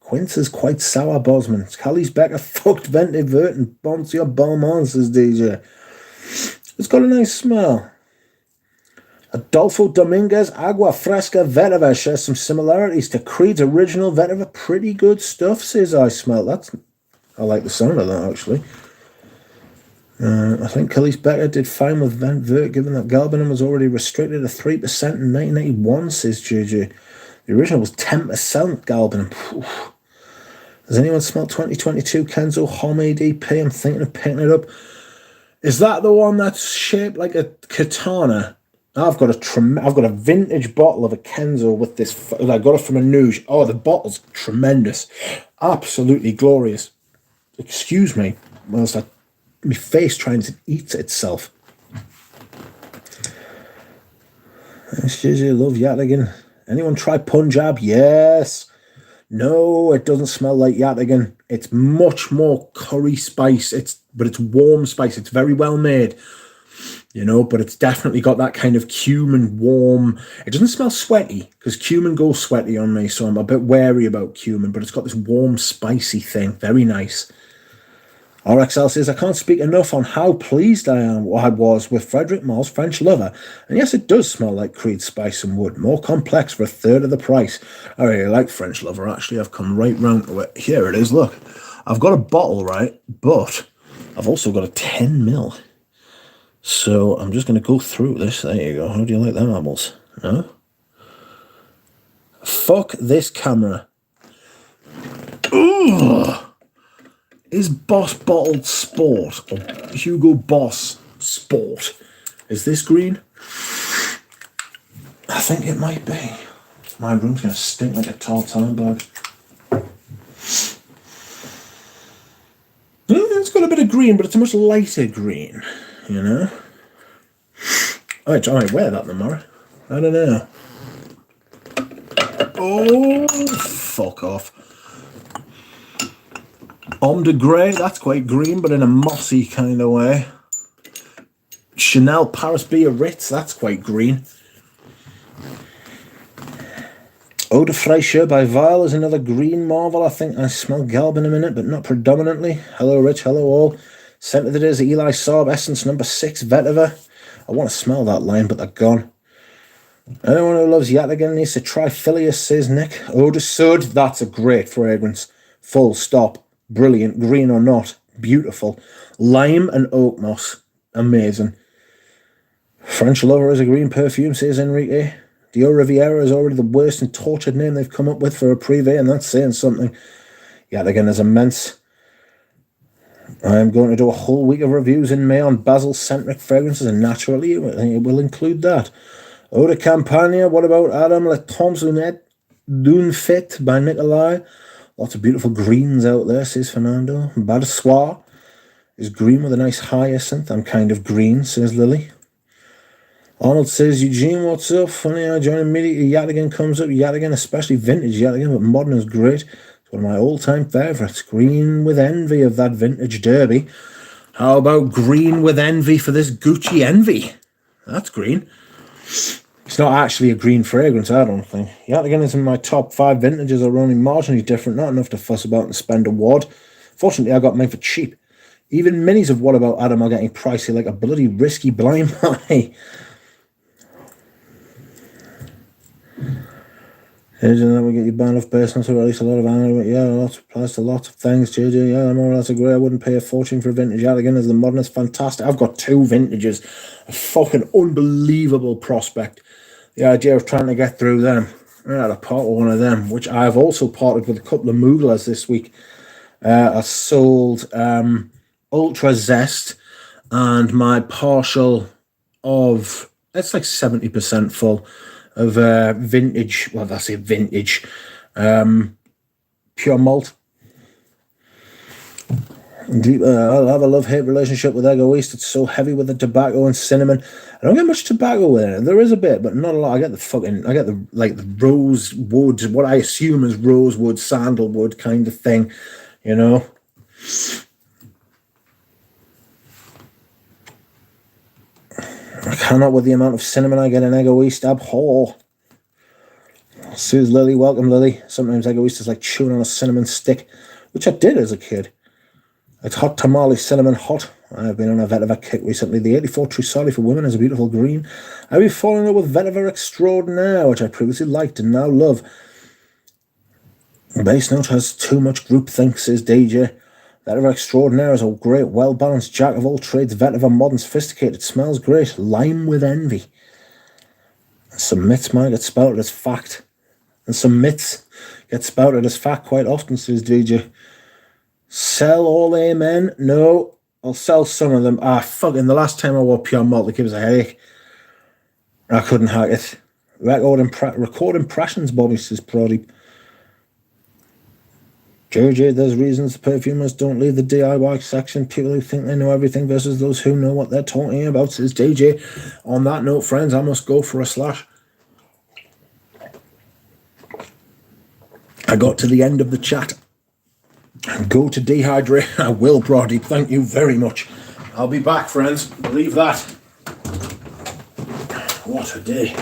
A: Quince is quite sour, Bosman. Callie's Becker fucked Venti Vert and Bonsier Balmont, says DJ. It's got a nice smell. Adolfo Dominguez Agua Fresca Vetiver shares some similarities to Creed's original Vetiver. Pretty good stuff, says I smell. I like the sound of that, actually. I think Khalees Becker did fine with Vent Vert, given that Galbanum was already restricted to 3% in 1981, says JJ. The original was 10% Galbanum. Has anyone smelled 2022 Kenzo Homme ADP? I'm thinking of picking it up. Is that the one that's shaped like a katana? I've got a vintage bottle of a Kenzo with this. I got it from a Nuge. Oh, the bottle's tremendous. Absolutely glorious. Excuse me. Whilst my face trying to eat itself. Love Yataghan. Anyone try Punjab? Yes. No, it doesn't smell like Yataghan. It's much more curry spice. But it's warm spice. It's very well made. You know, but it's definitely got that kind of cumin warm. It doesn't smell sweaty because cumin goes sweaty on me, so I'm a bit wary about cumin, but it's got this warm, spicy thing. Very nice. RXL says, I can't speak enough on how pleased I was with Frederick Maul's French Lover. And yes, it does smell like Creed Spice and Wood. More complex for a third of the price. I really like French Lover, actually. I've come right round to it. Here it is, look. I've got a bottle, right? But I've also got a 10ml. So I'm just going to go through this. There you go. How do you like them apples? No? Fuck this camera. Ugh. Is Boss Bottled Sport or Hugo Boss Sport? Is this green? I think it might be. My room's going to stink like a tartine bag. It's got a bit of green, but it's a much lighter green, you know? I might wear that tomorrow. I don't know. Oh, fuck off. Homme de Grey, that's quite green, but in a mossy kind of way. Chanel Paris Biarritz, that's quite green. Eau de Fraîcheur by Vile is another green marvel. I think I smell Galb in a minute, but not predominantly. Hello, Rich. Hello, all. Scent of the day is the Eli Saab Essence number 6 Vetiver. I want to smell that line, but they're gone. Anyone who loves Yataghan needs to try Phileas, says Nick. Eau de Sud, that's a great fragrance. Full stop. Brilliant. Green or not. Beautiful. Lime and oak moss. Amazing. French Lover is a green perfume, says Enrique. Dio Riviera is already the worst and tortured name they've come up with for a privé, and that's saying something. Yataghan is immense. I am going to do a whole week of reviews in May on basil-centric fragrances, and naturally it will include that. Eau de Campania, what about Adam Le Temps Lunettes d'une Fête by Nikolai? Lots of beautiful greens out there, says Fernando. Bad Soir is green with a nice hyacinth. I'm kind of green, says Lily. Arnold says, Eugene, what's up? Funny how John immediately Yataghan comes up. Yataghan, especially vintage Yataghan, but modern is great. It's one of my all-time favourites. Green with envy of that vintage derby. How about green with envy for this Gucci Envy? That's green. It's not actually a green fragrance, I don't think. Yataghan is in my top 5 vintages are only marginally different, not enough to fuss about and spend a wad. Fortunately, I got mine for cheap. Even minis of What About Adam are getting pricey like a bloody risky blind buy. Isn't that we get you banned off personal to release a lot of anger? Yeah, lots applies to lots of things, JJ. Yeah, I'm all right, I agree. I wouldn't pay a fortune for a vintage Yataghan as the modern is fantastic. I've got 2 vintages. A fucking unbelievable prospect. The idea of trying to get through them. I had a part with one of them, which I've also parted with a couple of Muglas this week. I sold Ultra Zest and my partial of, it's like 70% full of vintage, well, that's it, vintage, pure malt. I'll have a love-hate relationship with Egoist. It's so heavy with the tobacco and cinnamon. I don't get much tobacco with it. There is a bit, but not a lot. I get the rosewood, what I assume is rosewood, sandalwood kind of thing, you know. I cannot with the amount of cinnamon I get in Egoist. Abhor. Sue's Lily, welcome Lily. Sometimes Egoist is like chewing on a cinnamon stick, which I did as a kid. It's hot tamale cinnamon hot. I've been on a vetiver kick recently. The 84 Trusoli for women is a beautiful green. I've been falling in love with vetiver extraordinaire, which I previously liked and now love. Base note has too much groupthink, says DJ. Vetiver extraordinaire is a great, well-balanced jack of all trades. Vetiver modern, sophisticated, smells great. Lime with envy. Some myths might get spouted as fact. And some myths get spouted as fact quite often, says DJ. Sell all amen? No, I'll sell some of them. Fucking the last time I wore pure malt, it gives a headache. I couldn't hack it. Record impressions, Bobby, says Prody. JJ, there's reasons the perfumers don't leave the DIY section. People who think they know everything versus those who know what they're talking about, says DJ. On that note, friends, I must go for a slash. I got to the end of the chat. Go to dehydrate. I will, Brody. Thank you very much. I'll be back, friends. Believe that. What a day.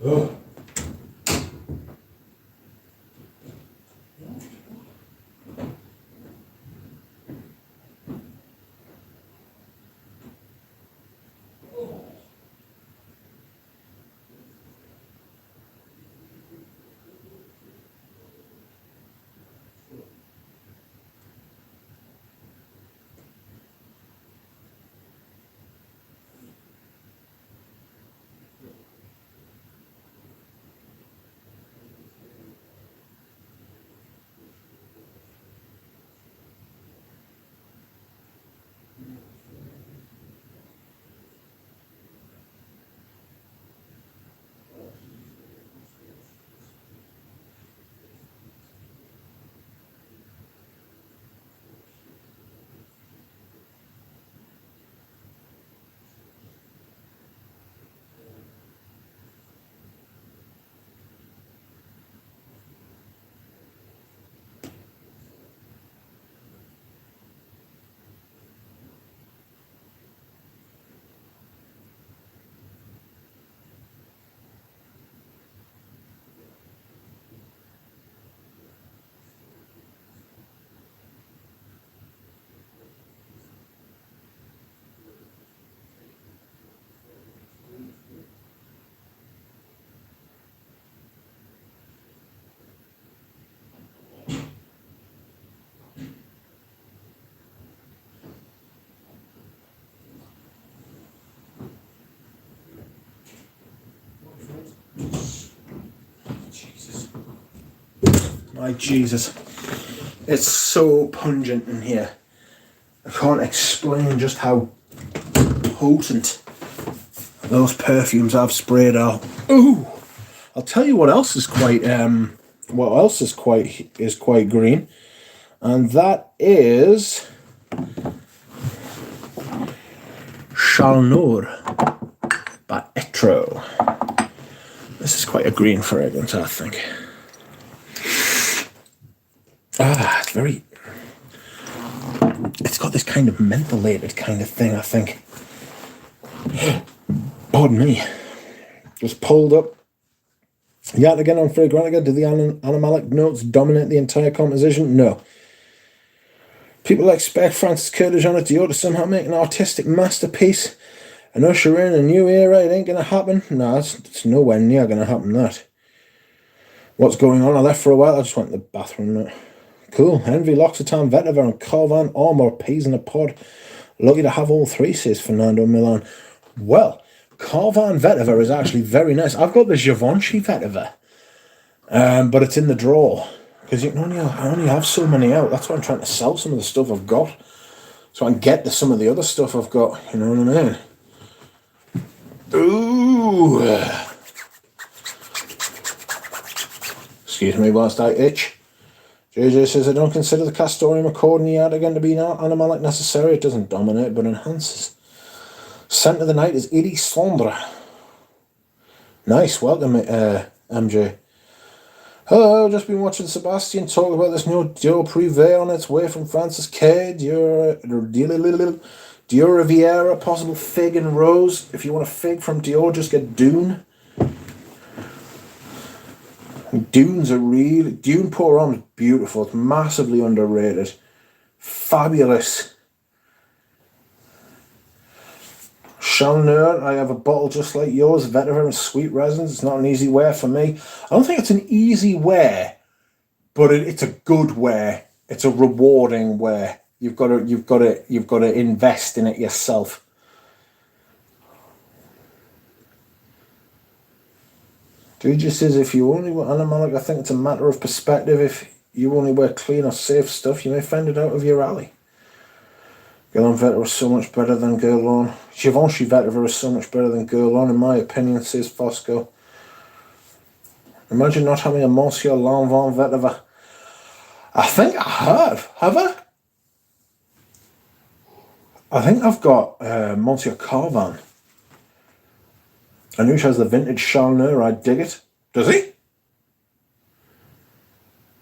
A: Oh. My Jesus. It's so pungent in here. I can't explain just how potent those perfumes I've sprayed are. Ooh! I'll tell you what else is quite quite green. And that is Chalneur by Etro. This is quite a green fragrance, I think. It's got this kind of mentholated kind of thing, I think. Pardon me. Just pulled up. Yet again on Fragrantica, do the animalic notes dominate the entire composition? No. People expect Francis Curtis on a Dior to somehow make an artistic masterpiece and usher in a new era. It ain't going to happen. No, it's nowhere near going to happen, that. What's going on? I left for a while. I just went to the bathroom. Cool. Envy, L'Occitane, Vetiver and Carvan Armour, peas in a pod. Lucky to have all three, says Fernando Milan. Well, Carvan Vetiver is actually very nice. I've got the Givenchy Vetiver, but it's in the drawer because I only have so many out. That's why I'm trying to sell some of the stuff I've got, so I can get to some of the other stuff I've got. You know what I mean? Ooh. Excuse me whilst I itch. JJ says, I don't consider the Castoreum Accord Niad again to be animalic necessary. It doesn't dominate, but enhances. Scent of the night is Edie Sondra. Nice, welcome, MJ. Hello, just been watching Sebastian talk about this new Dior Privé on its way from Francis K. Dior Riviera, possible fig and rose. If you want a fig from Dior, just get Dune. Dune Pour Homme is beautiful. It's massively underrated. Fabulous. Chalneur, I have a bottle just like yours, Vetiver and Sweet Resins. It's not an easy wear for me. I don't think it's an easy wear, but it's a good wear. It's a rewarding wear. You've got to invest in it yourself. Dude just says, if you only wear animalic, I think it's a matter of perspective. If you only wear clean or safe stuff, you may find it out of your alley. Guerlain Vetiver is so much better than Guerlain. Givenchy Vetiver is so much better than Guerlain, in my opinion, says Fosco. Imagine not having a Monsieur Lanvin Vetiver. I think I have. Have I? I think I've got Monsieur Carvan. Anoush has the vintage Chalneur. I dig it. Does he?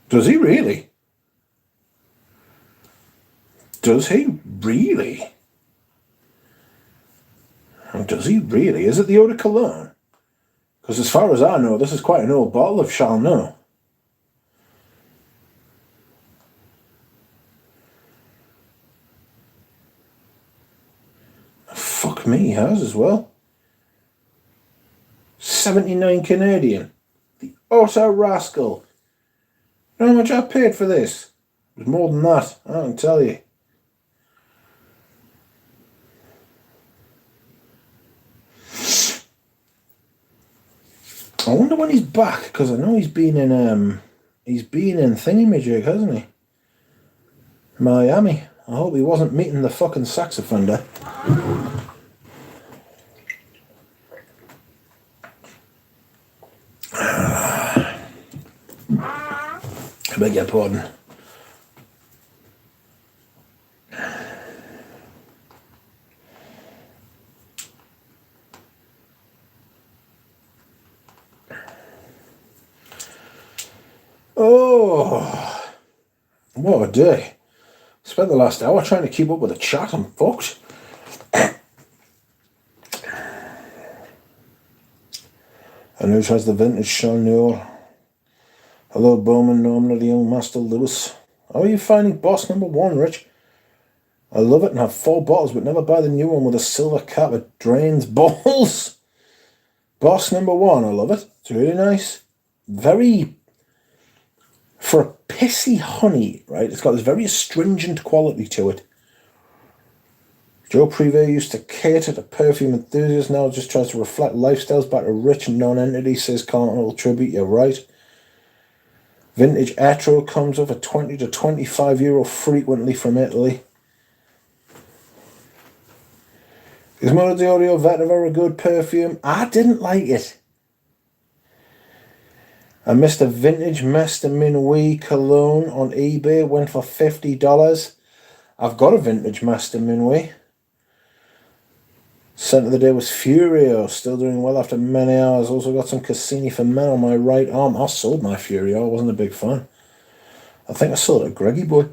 A: Does he really? Does he really? Does he really? Is it the Eau de Cologne? Because as far as I know, this is quite an old bottle of Chalneur. Fuck me, he has as well. 79 Canadian. The utter rascal. You know how much I paid for this? It was more than that, I can tell you. I wonder when he's back, because I know he's been in Thingamajig, hasn't he? Miami. I hope he wasn't meeting the fucking sax offender. I beg your pardon. Oh, what a day. Spent the last hour trying to keep up with the chat. I'm fucked. And who has the vintage Chalneur? Hello, Bowman, Norman, the young Master Lewis. How are you finding Boss number 1, Rich? I love it and have 4 bottles, but never buy the new one with a silver cap that drains balls. Boss number 1, I love it. It's really nice. Very... For a pissy honey, right? It's got this very astringent quality to it. Joe Privé used to cater to perfume enthusiasts, now just tries to reflect lifestyles back to rich non-entity, says Carnival Tribute. You're right. Vintage Etro comes over 20 to 25 euro frequently from Italy. Is Moto di Audio Vetiver a good perfume? I didn't like it. I missed a vintage Master Minuit cologne on eBay. Went for $50. I've got a vintage Master Minuit. Scent of the day was Furio. Still doing well after many hours. Also got some Cassini for Men on my right arm. I sold my Furio. I wasn't a big fan. I think I sold it at Greggy Boy.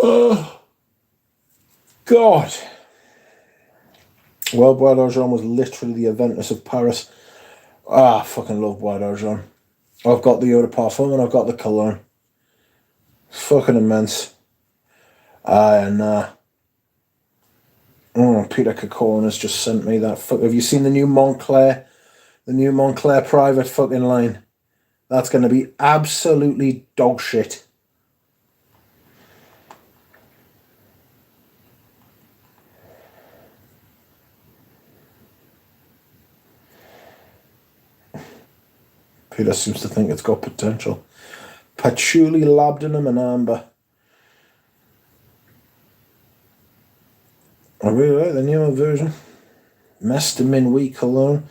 A: Oh, God. Well, Bois d'Argent was literally the Aventus of Paris. I fucking love Bois d'Argent. I've got the Eau de Parfum and I've got the cologne. It's fucking immense. Peter Cacorn has just sent me that. Have you seen the new Montclair? The new Montclair private fucking line. That's going to be absolutely dog shit. Peter seems to think it's got potential. Patchouli, labdanum and amber. I really like the newer version. Master Minuit cologne.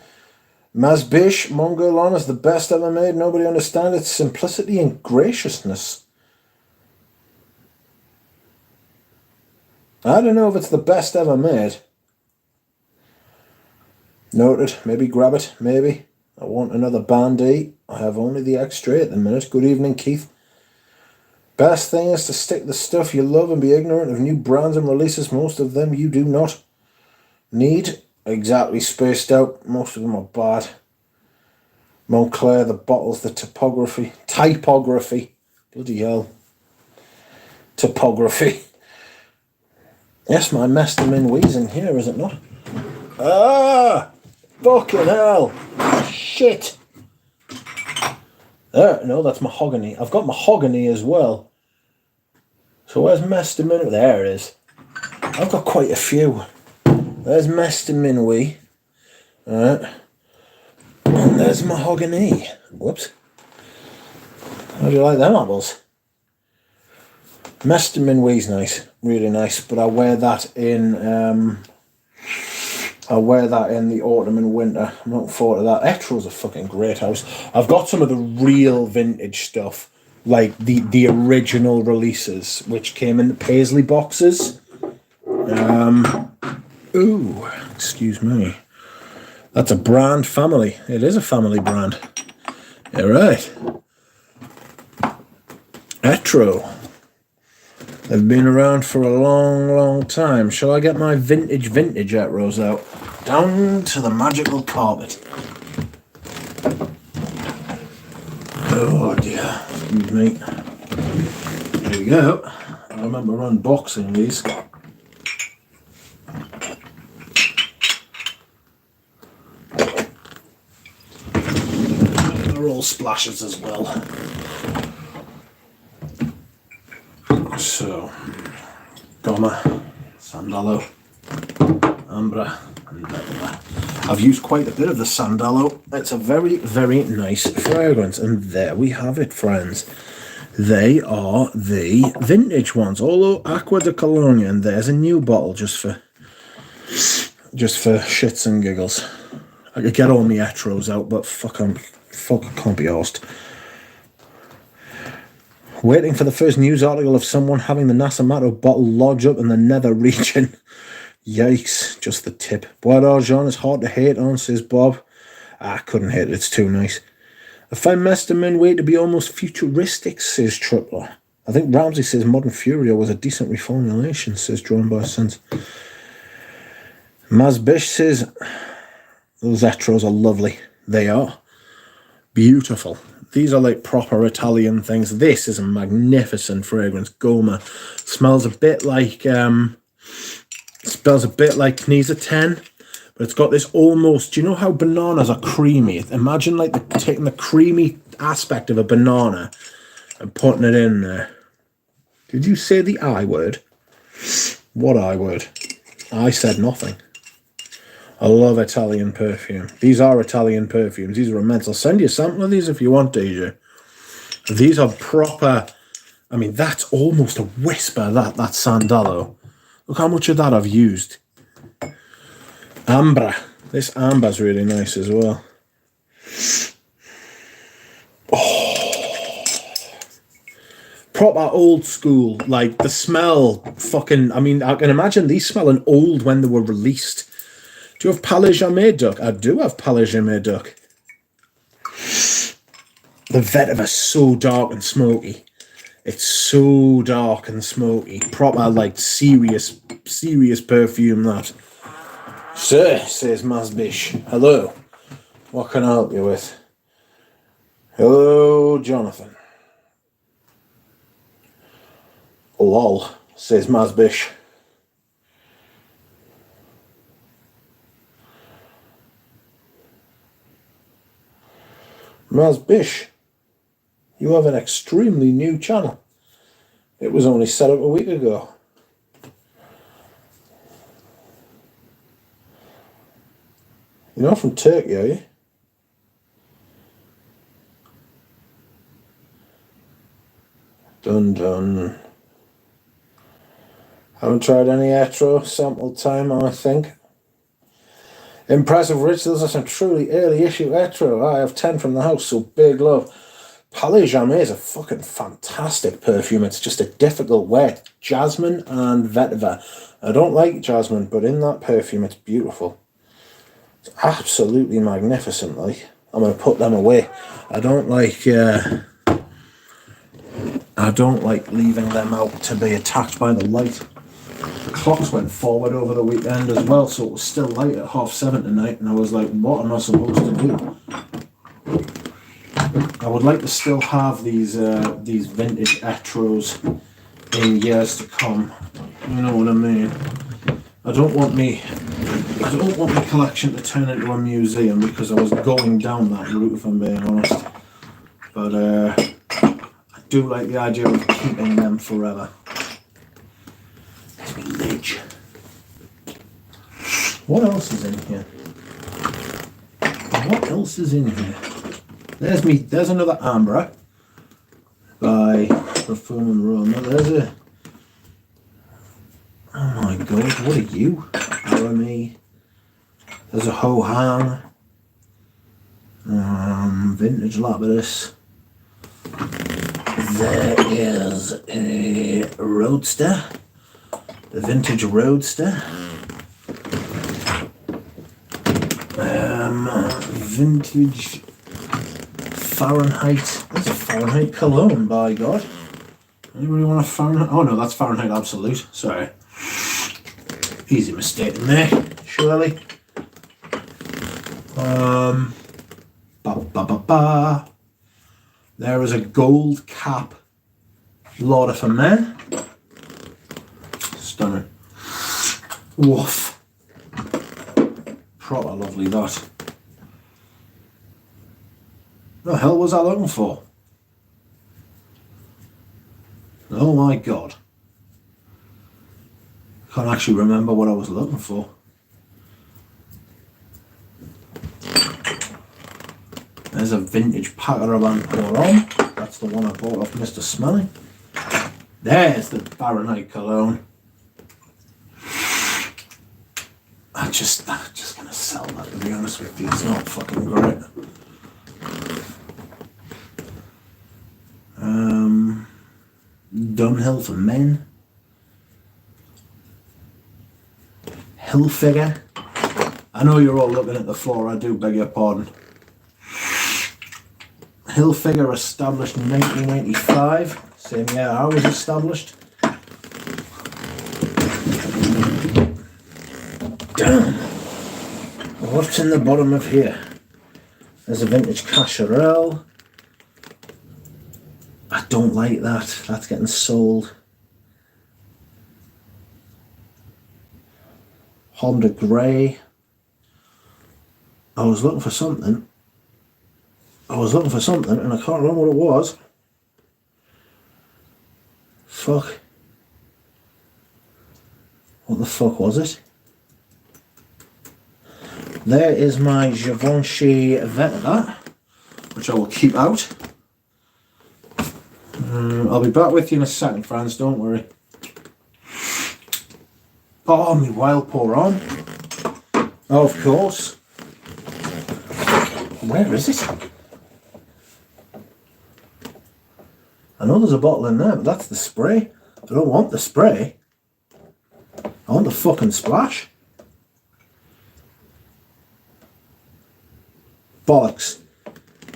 A: Mazbish Mongolon is the best ever made. Nobody understands its simplicity and graciousness. I don't know if it's the best ever made. Noted. Maybe grab it. Maybe. I want another Band-Aid. I have only the extra at the minute. Good evening, Keith. Best thing is to stick the stuff you love and be ignorant of new brands and releases. Most of them you do not need. Exactly spaced out. Most of them are bad. Montclair, the bottles, the typography. Bloody hell. Typography. Yes, my Master Minuit's in here, is it not? Ah! Fucking hell! Shit! No, that's mahogany. I've got mahogany as well. So where's Master Minuit? There it is. I've got quite a few. There's Master Minuit. Alright. And there's mahogany. Whoops. How do you like them apples? Master Minuit's nice. Really nice. But I wear that in the autumn and winter. I'm looking forward to that. Etro's a fucking great house. I've got some of the real vintage stuff, like the original releases, which came in the Paisley boxes. Ooh, excuse me. That's a brand family. It is a family brand. Yeah, right. Etro. They've been around for a long, long time. Shall I get my vintage Etros out? Down to the magical carpet. Oh dear. Excuse me. There we go. I remember unboxing these. They're all splashes as well. So, Goma, Sandalo, Ambra, and Velva. I've used quite a bit of the Sandalo. It's a very, very nice fragrance. And there we have it, friends. They are the vintage ones. Although Aqua de Cologne, and there's a new bottle just for shits and giggles. I could get all my Etros out, but fuck, I can't be arsed. Waiting for the first news article of someone having the Nasamato bottle lodge up in the nether region. Yikes, just the tip. Bois d'Argent is hard to hate on, says Bob. I couldn't hate it, it's too nice. I find Master Minuit to be almost futuristic, says Tripler. I think Ramsey says Modern Furio was a decent reformulation, says Drawn by Sense. Mazbish says those Etros are lovely. They are. Beautiful. These are like proper Italian things. This is a magnificent fragrance. Goma. Smells a bit like Knisa 10, but it's got this almost, do you know how bananas are creamy? Imagine like taking the creamy aspect of a banana and putting it in there. Did you say the I word? What I word? I said nothing. I love Italian perfume. These are Italian perfumes. These are immense. I'll send you a sample of these if you want, DJ. These are proper. I mean, that's almost a whisper, that Sandalo. Look how much of that I've used. Ambra. This amber's really nice as well. Oh. Proper old school. Like, the smell fucking... I mean, I can imagine these smelling old when they were released. Do you have Palais Jamais Duck? I do have Palais Jamais Duck. The vetiver's so dark and smoky. It's so dark and smoky. Proper, like, serious perfume, that. Sir, says Mazbish. Hello. What can I help you with? Hello, Jonathan. Lol, says Mazbish. Mazbish, you have an extremely new channel. It was only set up a week ago. You're not from Turkey, are you? Dun dun. Haven't tried any Etro, sample time, I think. Impressive, Rich. Those are some truly early issue Etro. I have 10 from the house, so big love. Palais Jamais is a fucking fantastic perfume. It's just a difficult wet. Jasmine and vetiver. I don't like jasmine, but in that perfume, it's beautiful. It's absolutely magnificent. Like, I'm going to put them away. I don't like leaving them out to be attacked by the light. The clocks went forward over the weekend as well, so it was still light at 7:30 tonight, and I was like, what am I supposed to do? I would like to still have these vintage Etros in years to come. You know what I mean? I don't want my collection to turn into a museum, because I was going down that route, if I'm being honest. But I do like the idea of keeping them forever. There's me lidge. What else is in here? What else is in here? There's another Amber by Perfume and Roma. There's a... Oh my god, what are you? Arami. There's a Ho Han. Vintage Lapidus. There is a Roadster. The Vintage Roadster. Vintage Fahrenheit. That's a Fahrenheit cologne, by God. Anybody want a Fahrenheit? Oh no, that's Fahrenheit Absolute. Sorry. Easy mistake there, surely. There is a gold cap Lauder for Men. Stunning. Woof. Proper lovely, that. What the hell was I looking for? Oh my god. I can't actually remember what I was looking for. There's a vintage Pacaravan Pour-On. That's the one I bought off Mr. Smelly. There's the Fahrenheit cologne. I'm just gonna sell that, to be honest with you. It's not fucking great. Dunhill for Men. Hilfiger. I know you're all looking at the floor, I do beg your pardon. Hilfiger, established in 1995. Same year I was established. Damn. What's in the bottom of here? There's a vintage Cacharel. I don't like that. That's getting sold. Honda Grey. I was looking for something and I can't remember what it was. Fuck. What the fuck was it? There is my Givenchy Vetiver, which I will keep out. I'll be back with you in a second, friends, don't worry. Oh, me wild pour on. Oh, of course. Where is it? I know there's a bottle in there, but that's the spray. I don't want the spray. I want the fucking splash. Bollocks.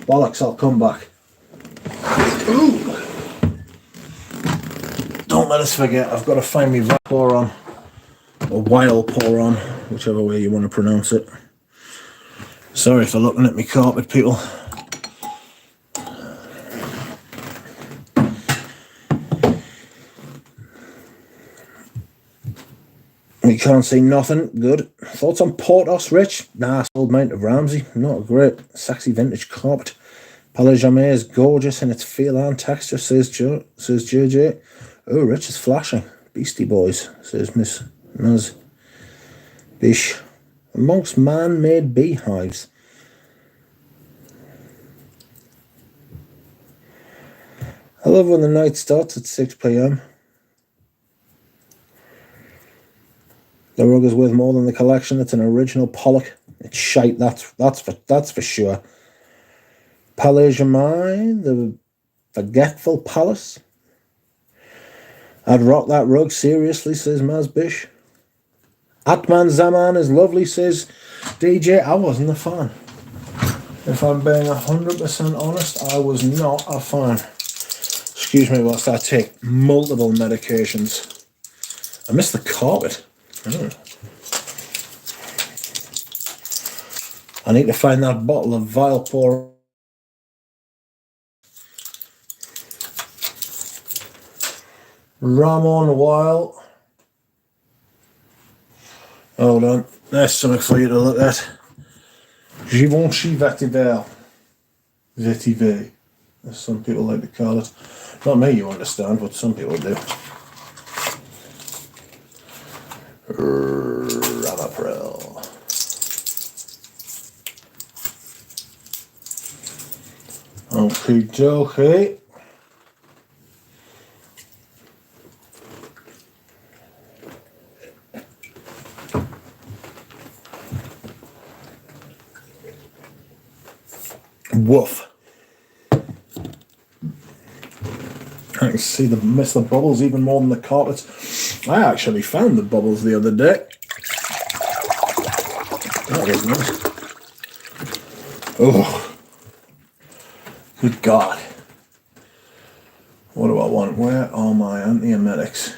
A: Bollocks, I'll come back. Ooh. Don't let us forget, I've got to find me pour on. Or wild pour on, whichever way you want to pronounce it. Sorry for looking at me carpet, people. You can't see nothing. Good. Thoughts on Portos, Rich? Nah, sold mine to Ramsey. Not a great sexy vintage carpet. Palais Jamais is gorgeous in its feel and texture, says JJ. Oh, Rich is flashing. Beastie Boys, says Miss Nuz. Bish. Amongst man-made beehives. I love when the night starts at 6 p.m. The rug is worth more than the collection. It's an original Pollock. It's shite, that's for sure. Palais Jamais, the forgetful palace. I'd rock that rug, seriously, says Mazbish. Atman Zaman is lovely, says DJ. I wasn't a fan. If I'm being 100% honest, I was not a fan. Excuse me whilst I take multiple medications. I miss the carpet. I need to find that bottle of vile pour. Ramon Weil. Hold on, there's something for you to look at. Givenchy Vetiver. Vetiver, as some people like to call it. Not me, you understand, but some people do. Ramaprel. Okie dokie. Woof. I can see miss the bubbles even more than the carpets. I actually found the bubbles the other day. That was nice. Oh, good God. What do I want? Where are my antiemetics?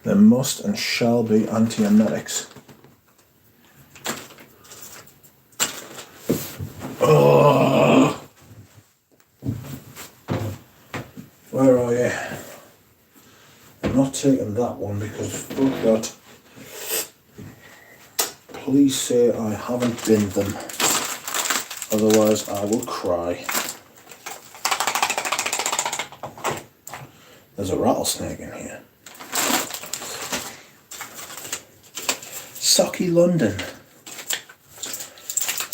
A: There must and shall be antiemetics. Oh. Where are you? I'm not taking that one because fuck that. Please say I haven't binned them. Otherwise I will cry. There's a rattlesnake in here. Socky London.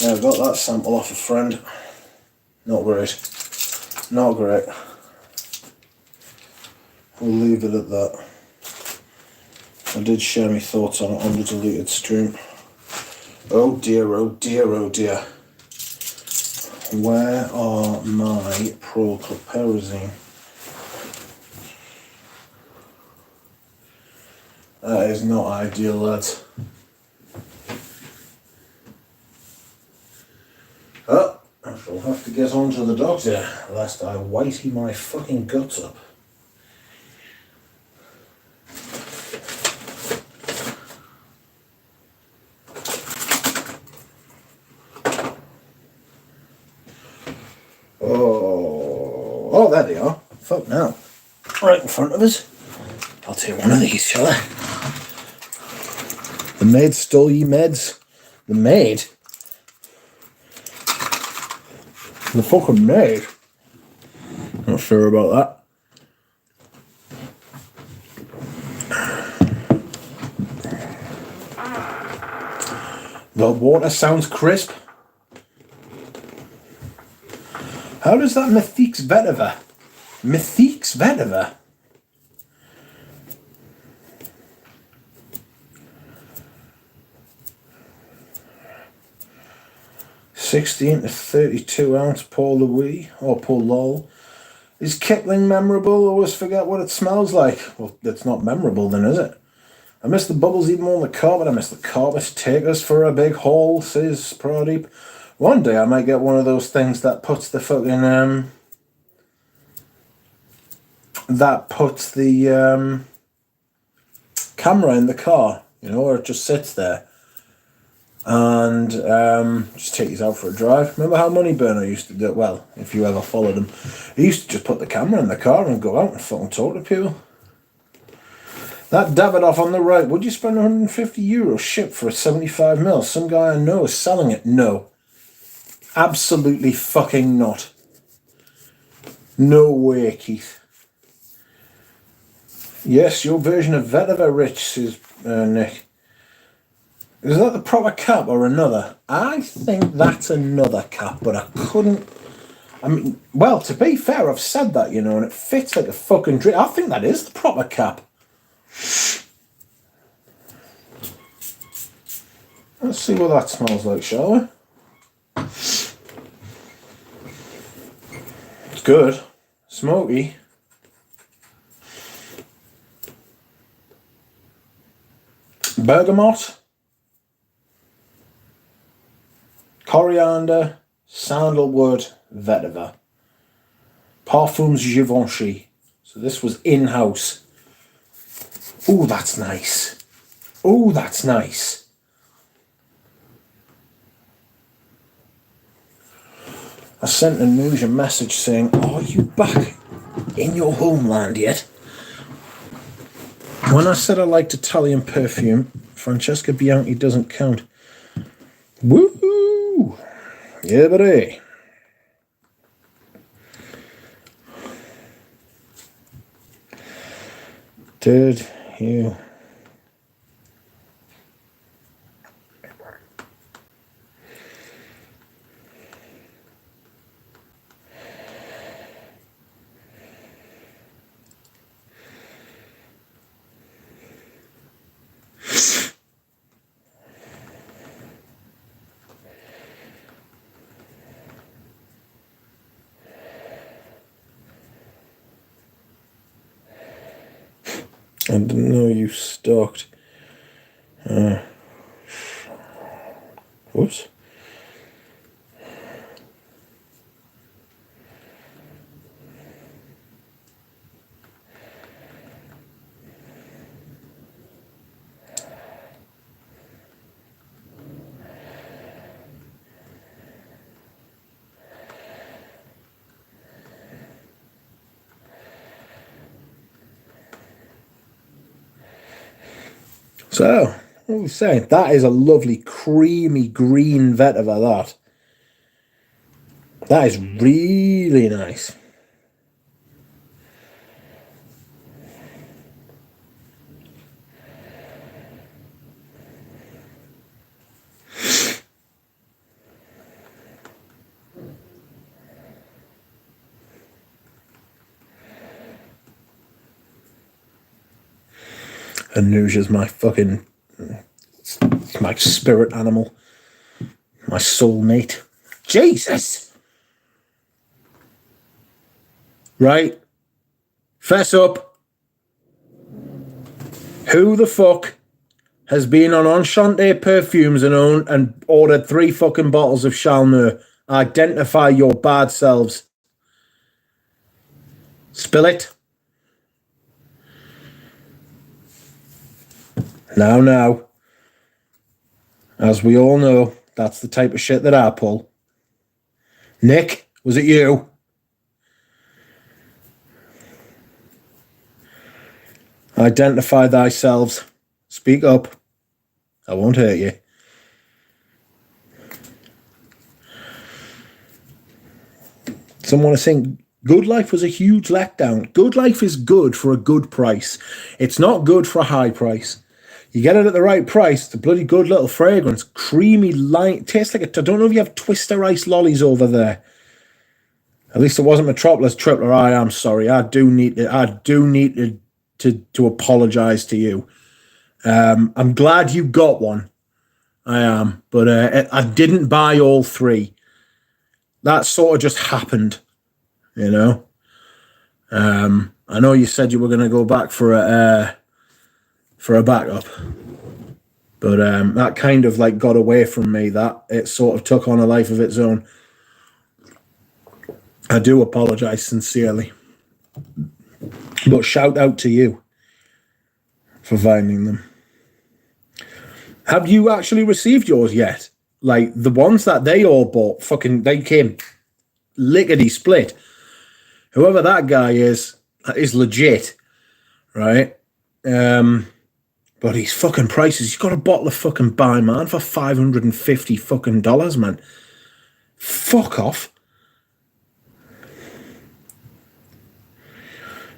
A: Yeah, I got that sample off a friend. Not great. Not great. We'll leave it at that. I did share my thoughts on it on the deleted stream. Oh dear, oh dear, oh dear. Where are my prochlorperazine? That is not ideal, lads. Oh, I shall have to get on to the doctor, lest I whitey my fucking guts up. Oh, there they are. Fuck now. Right in front of us. I'll take one of these, shall I? The maid stole ye meds. The maid? The fucking maid? Not sure about that. The water sounds crisp. How does that Methique's vetiver Mythique's vetiver. (16 to 32 ounce Paul Louis or Paul Lol). Is Kipling memorable? Always forget what it smells like. Well, it's not memorable then, is it? I miss the bubbles even more on the carpet. I miss the carpet. Take us for a big haul, says Pradeep. One day I might get one of those things that puts the fucking camera in the car, you know, or it just sits there. And just take you out for a drive. Remember how Moneyburner used to do it? Well, if you ever followed him, he used to just put the camera in the car and go out and fucking talk to people. That Davidoff on the right, would you spend €150 ship for a 75mm? Some guy I know is selling it. No. Absolutely fucking not. No way, Keith. Yes, your version of vetiver, Rich, says Nick. Is that the proper cap or another? I think that's another cap, but I couldn't... I mean, well, to be fair, I've said that, you know, and it fits like a fucking drink. I think that is the proper cap. Let's see what that smells like, shall we? It's good. Smoky. Bergamot. Coriander, sandalwood, vetiver. Parfums Givenchy. So this was in-house. Oh, that's nice. Oh, that's nice. I sent Anuj a message saying, are you back in your homeland yet? When I said I liked Italian perfume, Francesca Bianchi doesn't count. Woo! Yeah, buddy. Did you... I didn't know you stalked. Whoops. So, what are we saying? That is a lovely creamy green vetiver, that. That is really nice. Anuj is my fucking... It's my spirit animal. My soulmate. Jesus! Right? Fess up. Who the fuck has been on Enchante Perfumes and ordered 3 fucking bottles of Chalmeux? Identify your bad selves. Spill it. Now. As we all know, that's the type of shit that I pull. Nick, was it you? Identify thyselves. Speak up. I won't hurt you. Someone is saying, Good Life was a huge letdown. Good Life is good for a good price. It's not good for a high price. You get it at the right price. It's a bloody good little fragrance. Creamy, light. Tastes like I don't know if you have Twister Ice lollies over there. At least it wasn't Metropolis Tripler. I am sorry. I do need to apologise to you. I'm glad you got one. I am, but I didn't buy all three. That sort of just happened, you know. I know you said you were going to go back for a backup, but that kind of like got away from me. That it sort of took on a life of its own. I do apologise sincerely, but shout out to you for finding them. Have you actually received yours yet? Like the ones that they all bought, they came lickety split. Whoever that guy is legit, right? But his fucking prices, he's got a bottle of fucking Buy Man for $550 fucking dollars, man. Fuck off.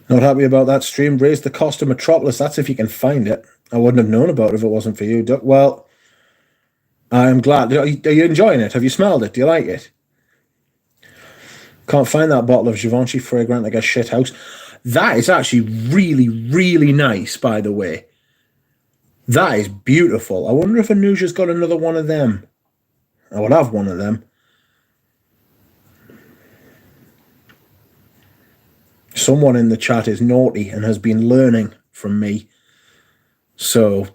A: Not happy about that stream. Raised the cost of Metropolis. That's if you can find it. I wouldn't have known about it if it wasn't for you, Duck. Well, I'm glad. Are you enjoying it? Have you smelled it? Do you like it? Can't find that bottle of Givenchy fragrant like a shit house. That is actually really, really nice, by the way. That is beautiful. I wonder if Anuja's got another one of them. I would have one of them. Someone in the chat is naughty and has been learning from me. So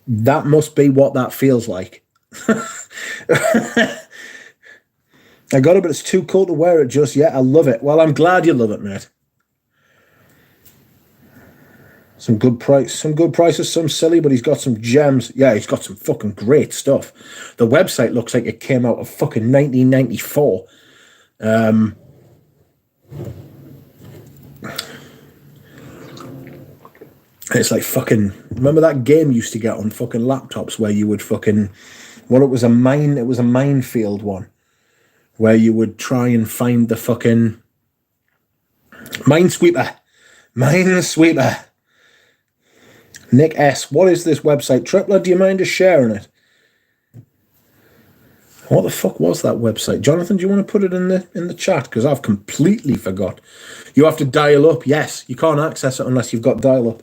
A: that must be what that feels like. I got it, but it's too cool to wear it just yet. I love it. Well, I'm glad you love it, mate. Some good prices, some silly, but he's got some gems. Yeah, he's got some fucking great stuff. The website looks like it came out of fucking 1994. It's like fucking, remember that game you used to get on fucking laptops where you would fucking, well, it was a minefield one where you would try and find the fucking Minesweeper. Nick S, what is this website? Tripler, do you mind just sharing it? What the fuck was that website? Jonathan, do you want to put it in the chat? Because I've completely forgot. You have to dial up. Yes, you can't access it unless you've got dial up.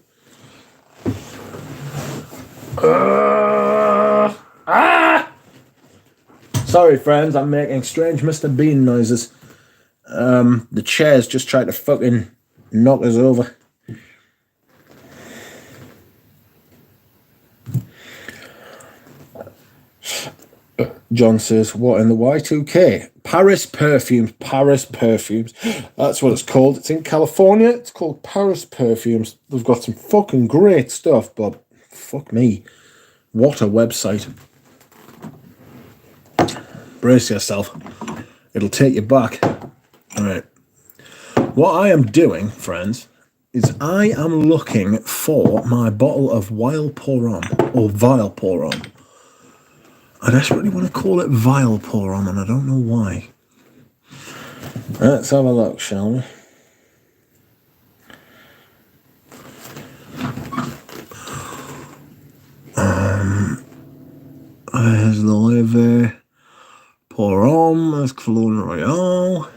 A: Sorry, friends, I'm making strange Mr. Bean noises. The chair's just trying to fucking knock us over. John says, what in the Y2K? Paris Perfumes. That's what it's called. It's in California. It's called Paris Perfumes. They've got some fucking great stuff, but fuck me. What a website. Brace yourself. It'll take you back. All right. What I am doing, friends, is I am looking for my bottle of Wild Pour-On, or Vile Pour-On. I desperately want to call it Vile Pour-On, and I don't know why. Let's have a look, shall we? There's the Live Pour-On, there's Cologne Royale,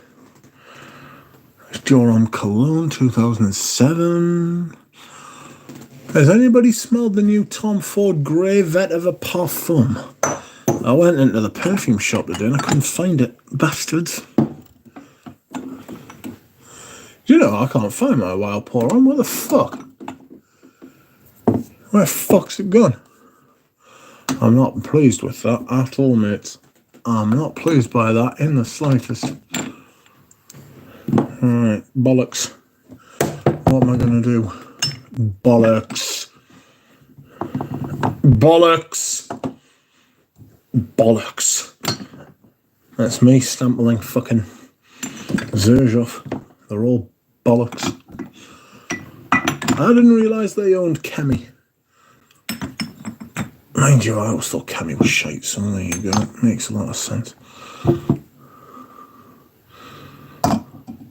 A: there's Joram Cologne 2007. Has anybody smelled the new Tom Ford Grey Vetiver Parfum? I went into the perfume shop today and I couldn't find it. Bastards. You know, I can't find my Wild Pour-On. What the fuck? Where the fuck's it gone? I'm not pleased with that at all, mates. I'm not pleased by that in the slightest. Alright, bollocks. What am I going to do? Bollocks. That's me stampling fucking Zerge off. They're all bollocks. I didn't realise they owned Chemi. Mind you, I always thought Chemi was shite, so there you go. Makes a lot of sense.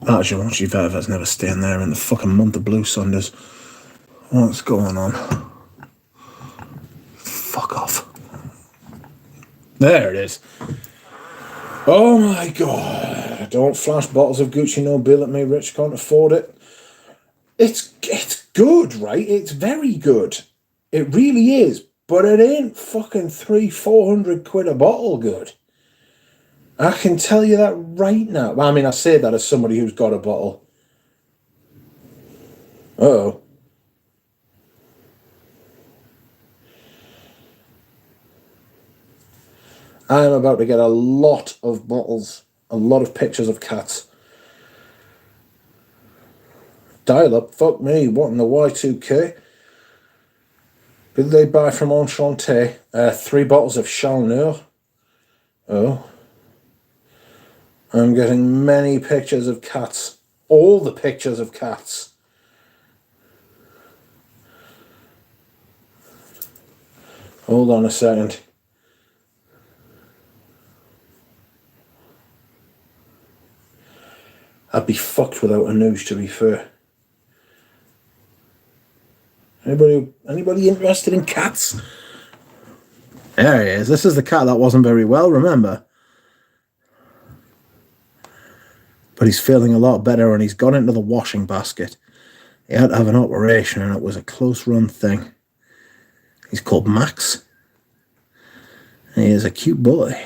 A: That Givenchy Vetiver's never staying there in the fucking month of Blue Sundays. What's going on? Fuck off. There it is. Oh my god. Don't flash bottles of Gucci No Bill at me, Rich. Can't afford it. It's good, right? It's very good. It really is. But it ain't fucking 300-400 quid a bottle good. I can tell you that right now. I mean, I say that as somebody who's got a bottle. Uh-oh. I am about to get a lot of bottles, a lot of pictures of cats. Dial up, fuck me, what in the Y2K? Did they buy from Enchanté 3 bottles of Chalneur? Oh. I'm getting many pictures of cats. All the pictures of cats. Hold on a second. I'd be fucked without a news, to be fair. Anybody interested in cats? There he is. This is the cat that wasn't very well, remember? But he's feeling a lot better and he's gone into the washing basket. He had to have an operation and it was a close run thing. He's called Max. And he is a cute boy.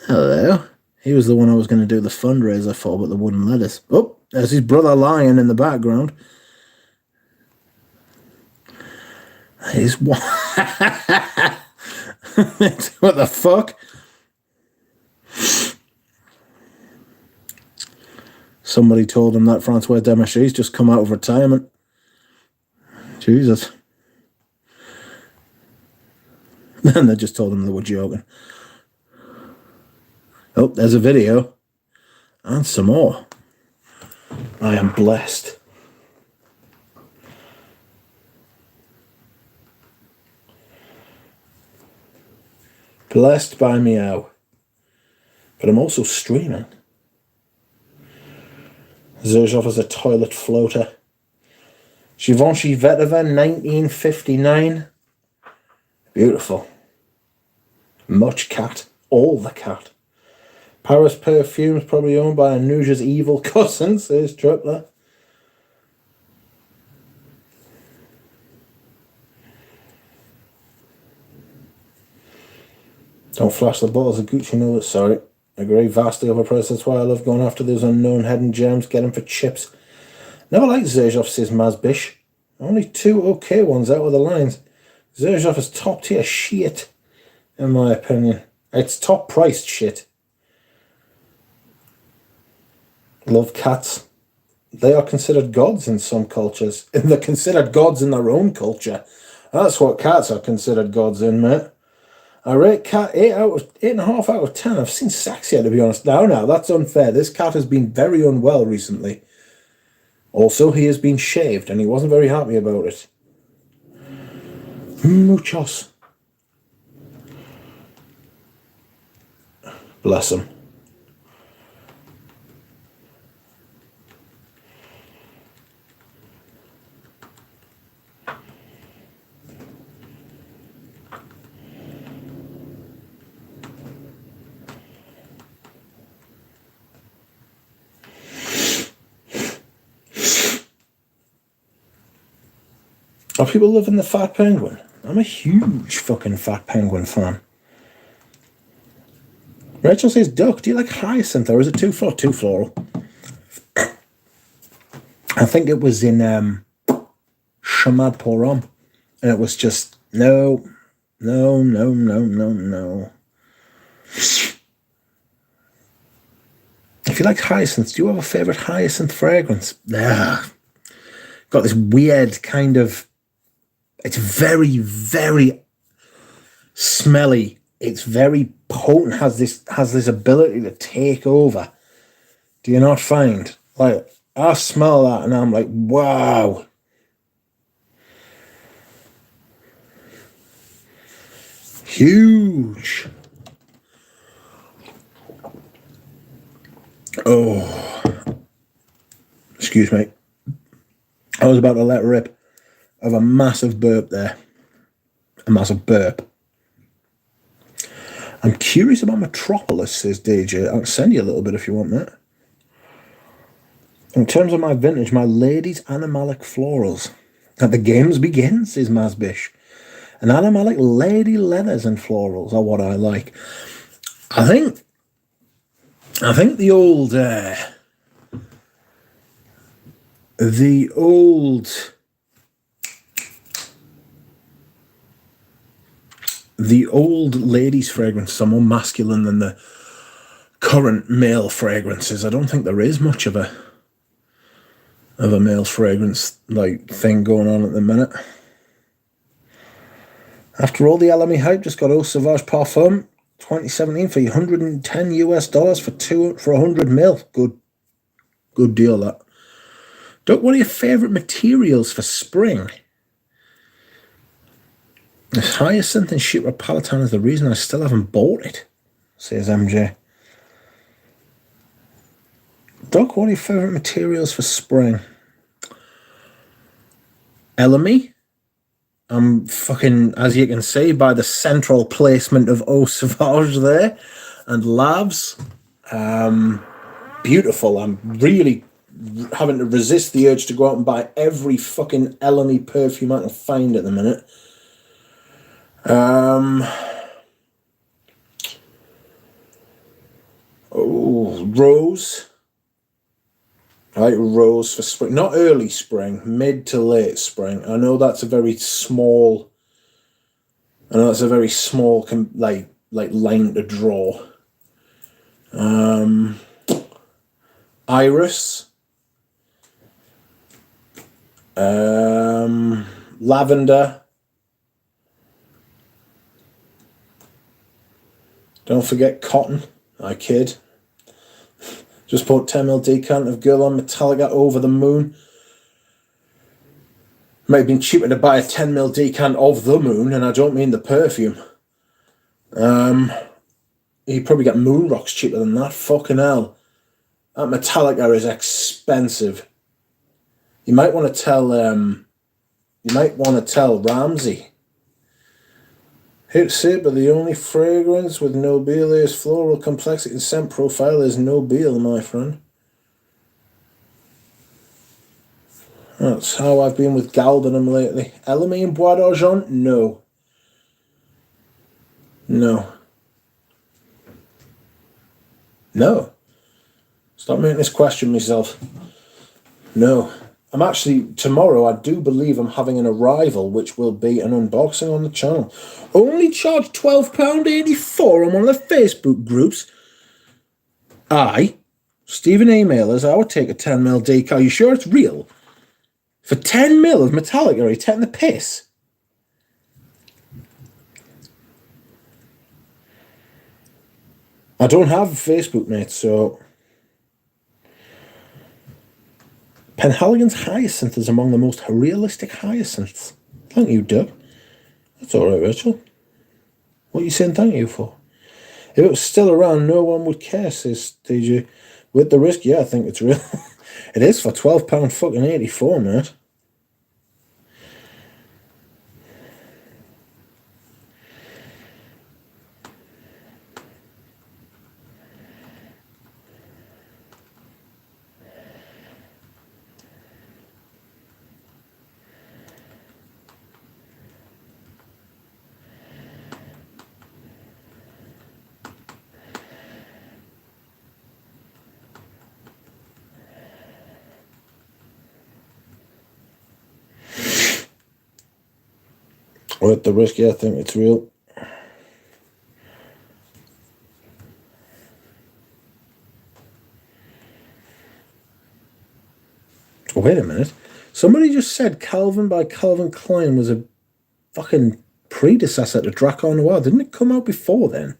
A: Hello. He was the one I was going to do the fundraiser for, but they wouldn't let us. Oh, there's his brother Lion in the background. He's what? What the fuck? Somebody told him that Francois Demachy's just come out of retirement. Jesus. And they just told him they were joking. Oh, there's a video. And some more. I am blessed. Blessed by Meow. But I'm also streaming. Zerjov as a toilet floater. Givenchy Vetiver 1959. Beautiful. Much cat. All the cat. Paris Perfume is probably owned by Anuja's evil cousin, says Tripler. Don't flash the bottles of Gucci No. Sorry. Agree, vastly overpriced. That's why I love going after those unknown hidden gems. Get them for chips. Never liked Zerjov, says Mazbish. Only 2 okay ones out of the lines. Zerjov is top tier shit, in my opinion. It's top priced shit. Love cats. They are considered gods in some cultures. And they're considered gods in their own culture. That's what cats are considered gods in, mate. I rate cat 8.5 out of 10. I've seen sexier, to be honest. Now, that's unfair. This cat has been very unwell recently. Also, he has been shaved, and he wasn't very happy about it. Muchos. Bless him. Are people loving the Fat Penguin? I'm a huge fucking Fat Penguin fan. Rachel says, Duck, do you like hyacinth or is it too floral? I think it was in Chamad Porom. And it was just, no. If you like hyacinth, do you have a favourite hyacinth fragrance? Nah. Got this weird kind of, it's very, very smelly. It's very potent, has this ability to take over. Do you not find? Like, I smell that and I'm like, wow. Huge. Oh. Excuse me. I was about to let rip of a massive burp there. A massive burp. I'm curious about Metropolis, says DJ. I'll send you a little bit if you want that. In terms of my vintage, my ladies' animalic florals. At the games begin, says Mazbish. And animalic lady leathers and florals are what I like. I think the old ladies' fragrances are more masculine than the current male fragrances. I don't think there is much of a male fragrance like thing going on at the minute. After all the LME hype, just got Eau Sauvage Parfum 2017 for $110 for 100 mil. Good deal, that. Doc, what are your favourite materials for spring? This hyacinth and Chypre Palatine is the reason I still haven't bought it, says MJ. Doc, what are your favourite materials for spring? LME. I'm fucking, as you can see by the central placement of Eau Sauvage there, and Labs. Beautiful. I'm really having to resist the urge to go out and buy every fucking LME perfume I can find at the minute. Rose. Right, rose for spring. Not early spring, mid to late spring. I know that's a very small. Like line to draw. Iris. Lavender. Don't forget cotton. I kid. Just bought 10ml decant of Girl on Metallica Over the Moon. Might have been cheaper to buy a 10ml decant of the Moon, and I don't mean the perfume. You probably get Moon Rocks cheaper than that. Fucking hell. That Metallica is expensive. You might want to tell Ramsey. Hit say, but the only fragrance with Nobile's floral complexity and scent profile is Nobile, my friend. That's how I've been with Galbanum lately. LME and Bois d'Argent? No. Stop making this question myself. No. I'm actually, tomorrow, I do believe I'm having an arrival, which will be an unboxing on the channel. Only charge £12.84 on one of the Facebook groups. Stephen emailers, I would take a 10ml decal. Are you sure it's real? For 10ml of Metallica, are you taking the piss? I don't have Facebook, mate, so... Penhaligon's hyacinth is among the most realistic hyacinths. Thank you, Doug. That's all right, Rachel. What are you saying thank you for? If it was still around, no one would care, says DJ. With the risk, yeah, I think it's real. It is for £12.84, mate. With the risk, yeah, I think it's real. Wait a minute. Somebody just said Calvin by Calvin Klein was a fucking predecessor to Drakkar Noir. Didn't it come out before then?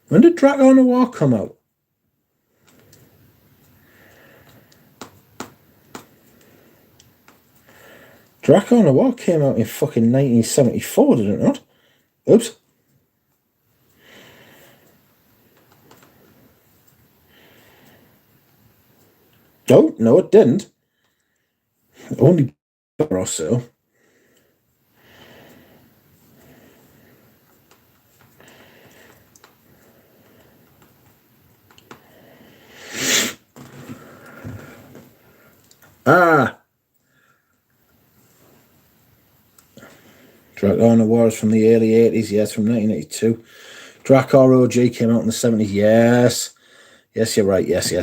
A: When did Drakkar Noir come out? Drakkar Noir came out in fucking 1974, did it not? Oops. Oh, no, it didn't. Only or so. Ah! Dracar Wars from the early 80s, yes, from 1982. Dracar OG came out in the 70s, yes. Yes, you're right, yes.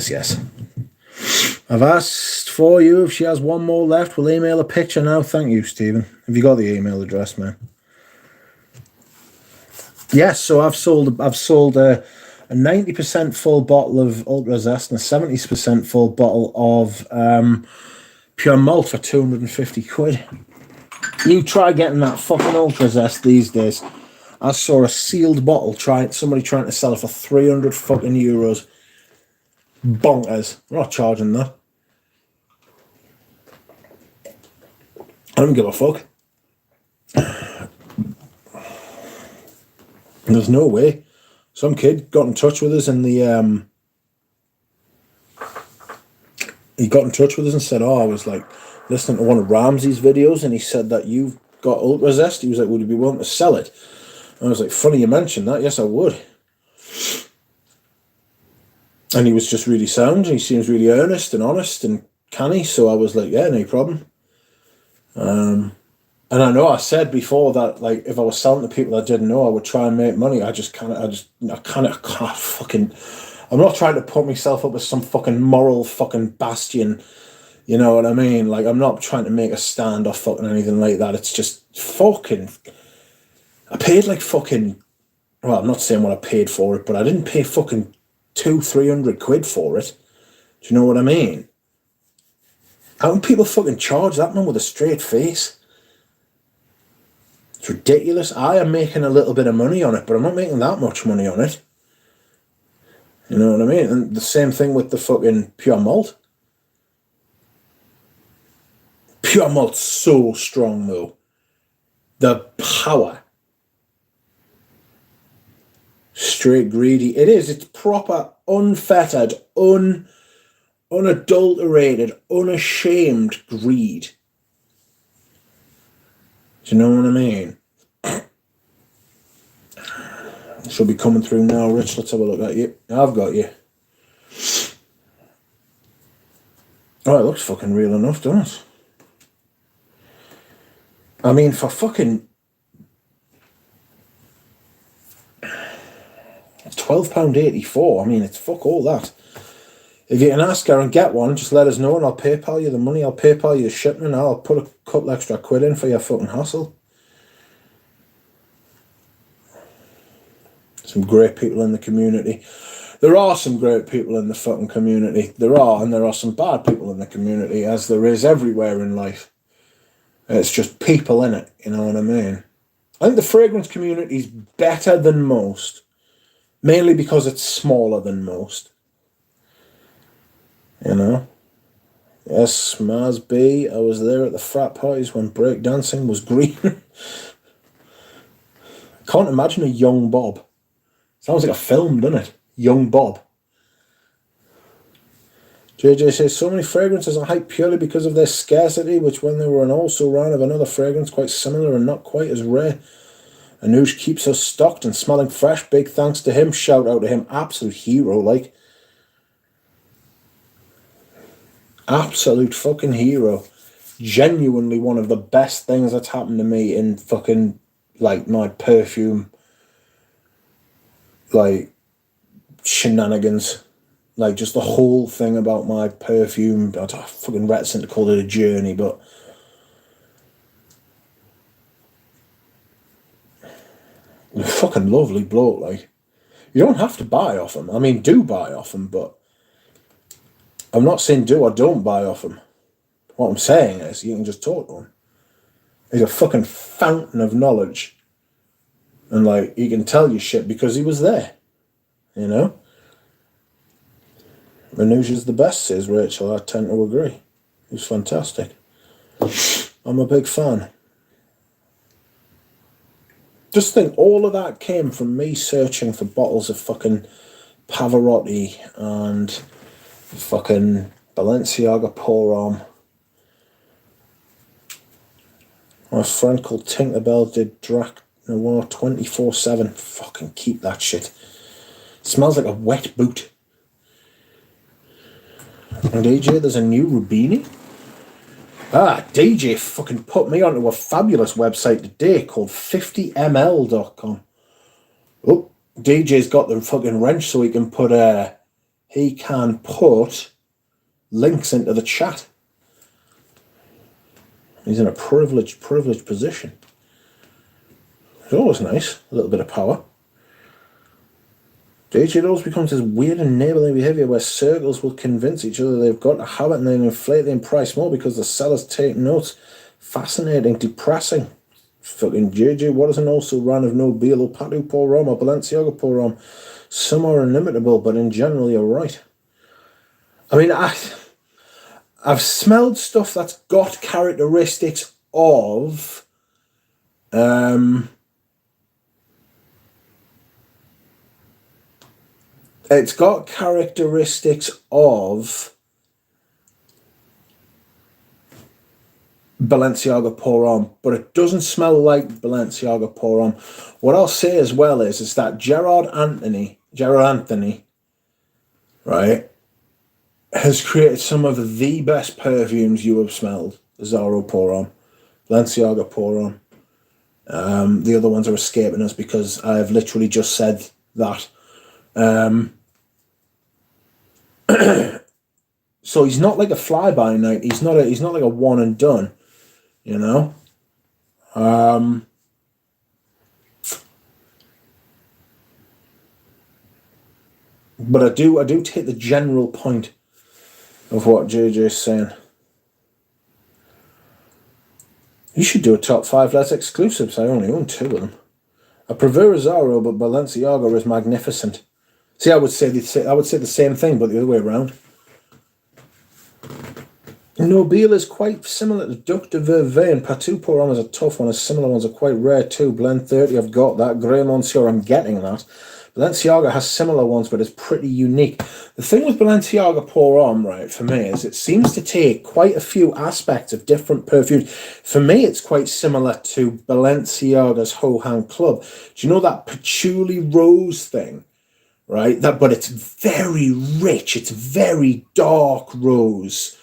A: I've asked for you if she has one more left. We'll email a picture now. Thank you, Stephen. Have you got the email address, man? Yes, so I've sold a 90% full bottle of Ultra Zest and a 70% full bottle of Pure Malt for 250 quid. You try getting that fucking Ultra Zest these days. I saw a sealed bottle, somebody trying to sell it for 300 fucking euros. Bonkers. I'm not charging that. I don't give a fuck. There's no way. Some kid got in touch with us in the he got in touch with us and said, oh, I was like listening to one of Ramsey's videos and he said that you've got Ultra Zest. He was like, would you be willing to sell it? And I was like, funny you mentioned that. Yes, I would. And he was just really sound. He seems really earnest and honest and canny. So I was like, yeah, no problem. And I know I said before that, like, if I was selling to people I didn't know, I would try and make money. I can't fucking, I'm not trying to put myself up as some fucking moral fucking bastion. You know what I mean? Like, I'm not trying to make a stand or fucking anything like that. It's just fucking, I paid like fucking, well, I'm not saying what I paid for it, but I didn't pay fucking 200-300 quid for it. Do you know what I mean? How can people fucking charge that man with a straight face? It's ridiculous. I am making a little bit of money on it, but I'm not making that much money on it. You know what I mean? And the same thing with the fucking Pure Malt. Pure Malt's so strong, though. The power. Straight greedy. It is. It's proper, unfettered, unadulterated, unashamed greed. Do you know what I mean? Should be coming through now, Rich. Let's have a look at you. I've got you. Oh, it looks fucking real enough, doesn't it? I mean, for fucking £12.84. I mean, it's fuck all that. If you can ask her and get one, just let us know and I'll PayPal you the money. I'll PayPal you the shipment. I'll put a couple extra quid in for your fucking hassle. Some great people in the community. There are some great people in the fucking community. There are, and there are some bad people in the community, as there is everywhere in life. It's just people in it, you know what I mean? I think the fragrance community is better than most, mainly because it's smaller than most. You know? Yes, Mars B, I was there at the frat parties when breakdancing was green. I can't imagine a young Bob. Sounds like a film, doesn't it? Young Bob. JJ says, so many fragrances are hyped purely because of their scarcity, which when they were an also ran of another fragrance quite similar and not quite as rare. Anoush keeps us stocked and smelling fresh. Big thanks to him. Shout out to him. Absolute hero, like. Absolute fucking hero. Genuinely one of the best things that's happened to me in fucking, like, my perfume, like, shenanigans. Like, just the whole thing about my perfume. I'm fucking reticent to call it a journey, but a fucking lovely bloke, like. You don't have to buy off him. I mean, do buy off him, but I'm not saying do or don't buy off him. What I'm saying is you can just talk to him. He's a fucking fountain of knowledge. And, like, he can tell you shit because he was there. You know? Manouche the best, says Rachel. I tend to agree. He's fantastic. I'm a big fan. Just think, all of that came from me searching for bottles of fucking Pavarotti and fucking Balenciaga Pour Homme. My friend called Tinkerbell did Drac Noir 24/7. Fucking keep that shit. It smells like a wet boot. And AJ, there's a new Rubini. DJ fucking put me onto a fabulous website today called 50ml.com. Oh, DJ's got the fucking wrench so he can put links into the chat. He's in a privileged position. It's always nice, a little bit of power. DJ always becomes this weird enabling behaviour where circles will convince each other they've got to have it and then inflate the price more because the sellers take notes. Fascinating, depressing. Fucking JJ, what is an also ran of no Nobile, Patu Pour Rome or Balenciaga Pour Rome? Some are inimitable, but in general you're right. I mean, I've smelled stuff that's got characteristics of it's got characteristics of Balenciaga Pour Homme, but it doesn't smell like Balenciaga Pour Homme. What I'll say as well is that Gerard Anthony, right, has created some of the best perfumes you have smelled. Zaro Pour Homme, Balenciaga Pour Homme. The other ones are escaping us because I have literally just said that. So he's not like a fly-by-night. He's not like a one and done, you know. But I do take the general point of what JJ is saying. You should do a top 5 less exclusives. I only own 2 of them. I prefer Zaro, but Balenciaga is magnificent. See, I would say the same thing, but the other way around. Nobile is quite similar to Duc de Vervet, and Patu Pour Homme is a tough one. Similar ones are quite rare too. Blend 30, I've got that. Grey Monsieur, I'm getting that. Balenciaga has similar ones, but it's pretty unique. The thing with Balenciaga Pour Homme, right, for me, is it seems to take quite a few aspects of different perfumes. For me, it's quite similar to Balenciaga's Ho Han Club. Do you know that patchouli rose thing? Right, but it's very rich. It's very dark rose.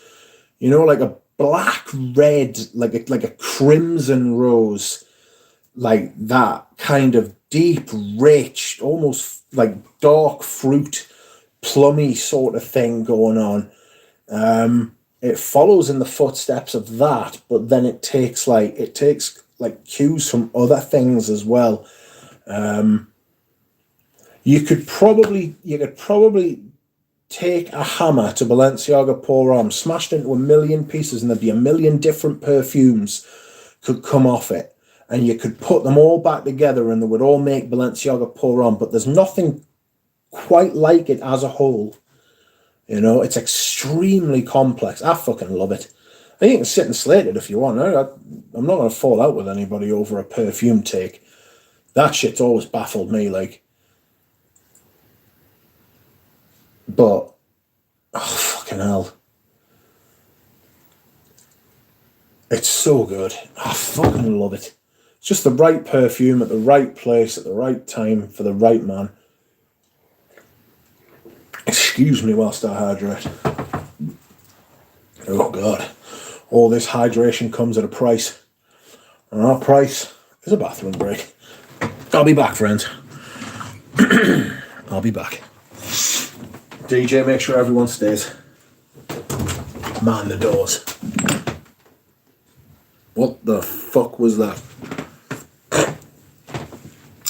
A: You know, like a black red, like a crimson rose, like that kind of deep, rich, almost like dark fruit, plummy sort of thing going on. It follows in the footsteps of that, but then it takes cues from other things as well. You could probably take a hammer to Balenciaga Pour Homme, smashed into a million pieces, and there'd be a million different perfumes could come off it, and you could put them all back together, and they would all make Balenciaga Pour Homme. But there's nothing quite like it as a whole. You know, it's extremely complex. I fucking love it. And you can sit and slate it if you want. I'm not going to fall out with anybody over a perfume take. That shit's always baffled me, like. But, oh, fucking hell. It's so good. I fucking love it. It's just the right perfume at the right place at the right time for the right man. Excuse me whilst I hydrate. Oh, God. All this hydration comes at a price. And our price is a bathroom break. I'll be back, friends. I'll be back. DJ, make sure everyone stays. Man the doors. What the fuck was that?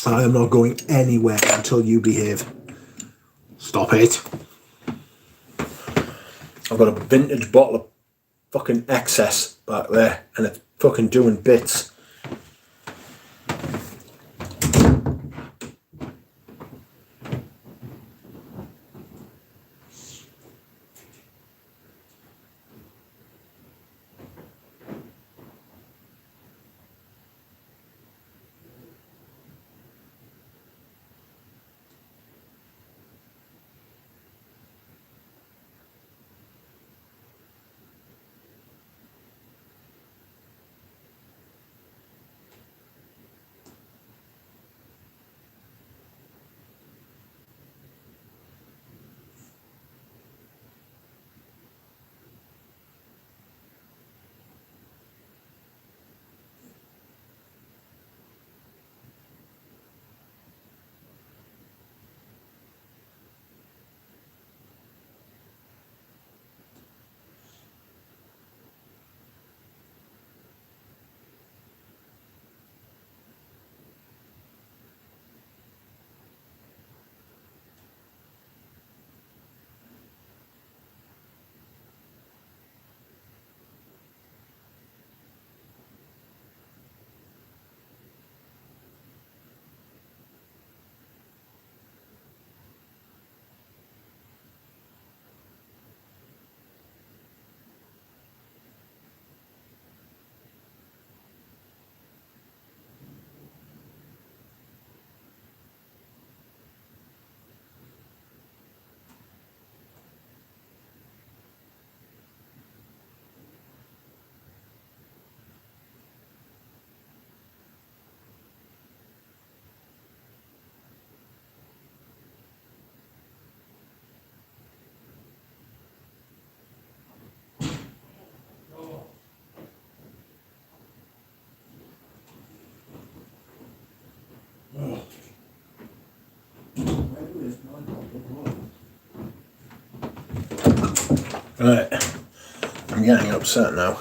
A: I am not going anywhere until you behave. Stop it. I've got a vintage bottle of fucking excess back there, and it's fucking doing bits. Right, I'm getting upset now.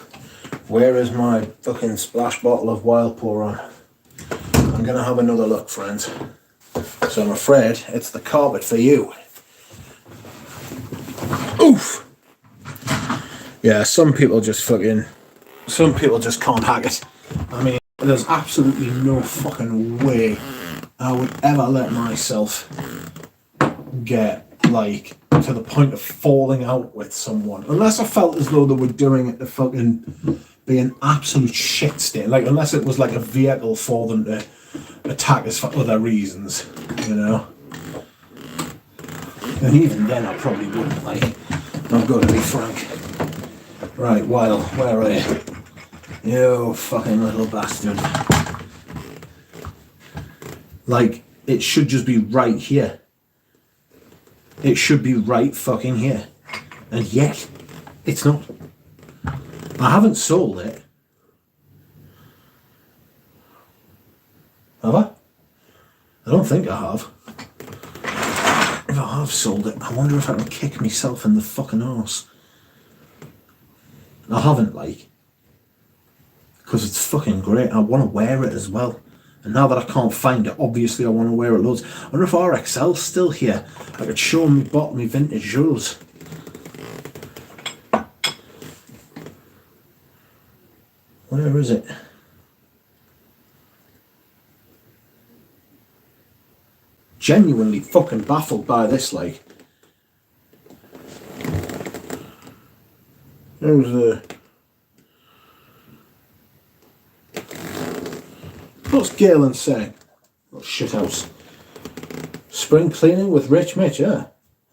A: Where is my fucking splash bottle of Wild Pour On? I'm gonna have another look, friends. So I'm afraid it's the carpet for you. Oof! Yeah, some people just can't hack it. I mean, there's absolutely no fucking way I would ever let myself get, like, to the point of falling out with someone. Unless I felt as though they were doing it to fucking be an absolute shit state. Like, unless it was like a vehicle for them to attack us for other reasons, you know? And even then I probably wouldn't, like, I've got to be frank. Right, Weil, where are you? You fucking little bastard. Like, it should just be right here. It should be right fucking here. And yet, it's not. I haven't sold it. Have I? I don't think I have. If I have sold it, I wonder if I can kick myself in the fucking arse. I haven't, like. Because it's fucking great. I want to wear it as well. And now that I can't find it, obviously I want to wear it loads. I wonder if RXL's still here. I could show them my vintage Jules. Where is it? Genuinely fucking baffled by this, like. There's the... What's Galen saying? Oh, shithouse. Spring cleaning with Rich Mitch, yeah.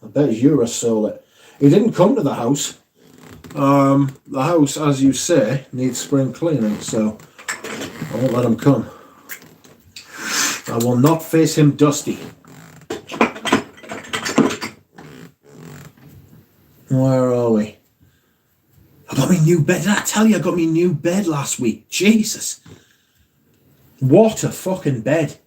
A: I bet Eura sold it. He didn't come to the house. The house, as you say, needs spring cleaning, so I won't let him come. I will not face him dusty. Where are we? I got me new bed. Did I tell you I got me new bed last week? Jesus. What a fucking bed.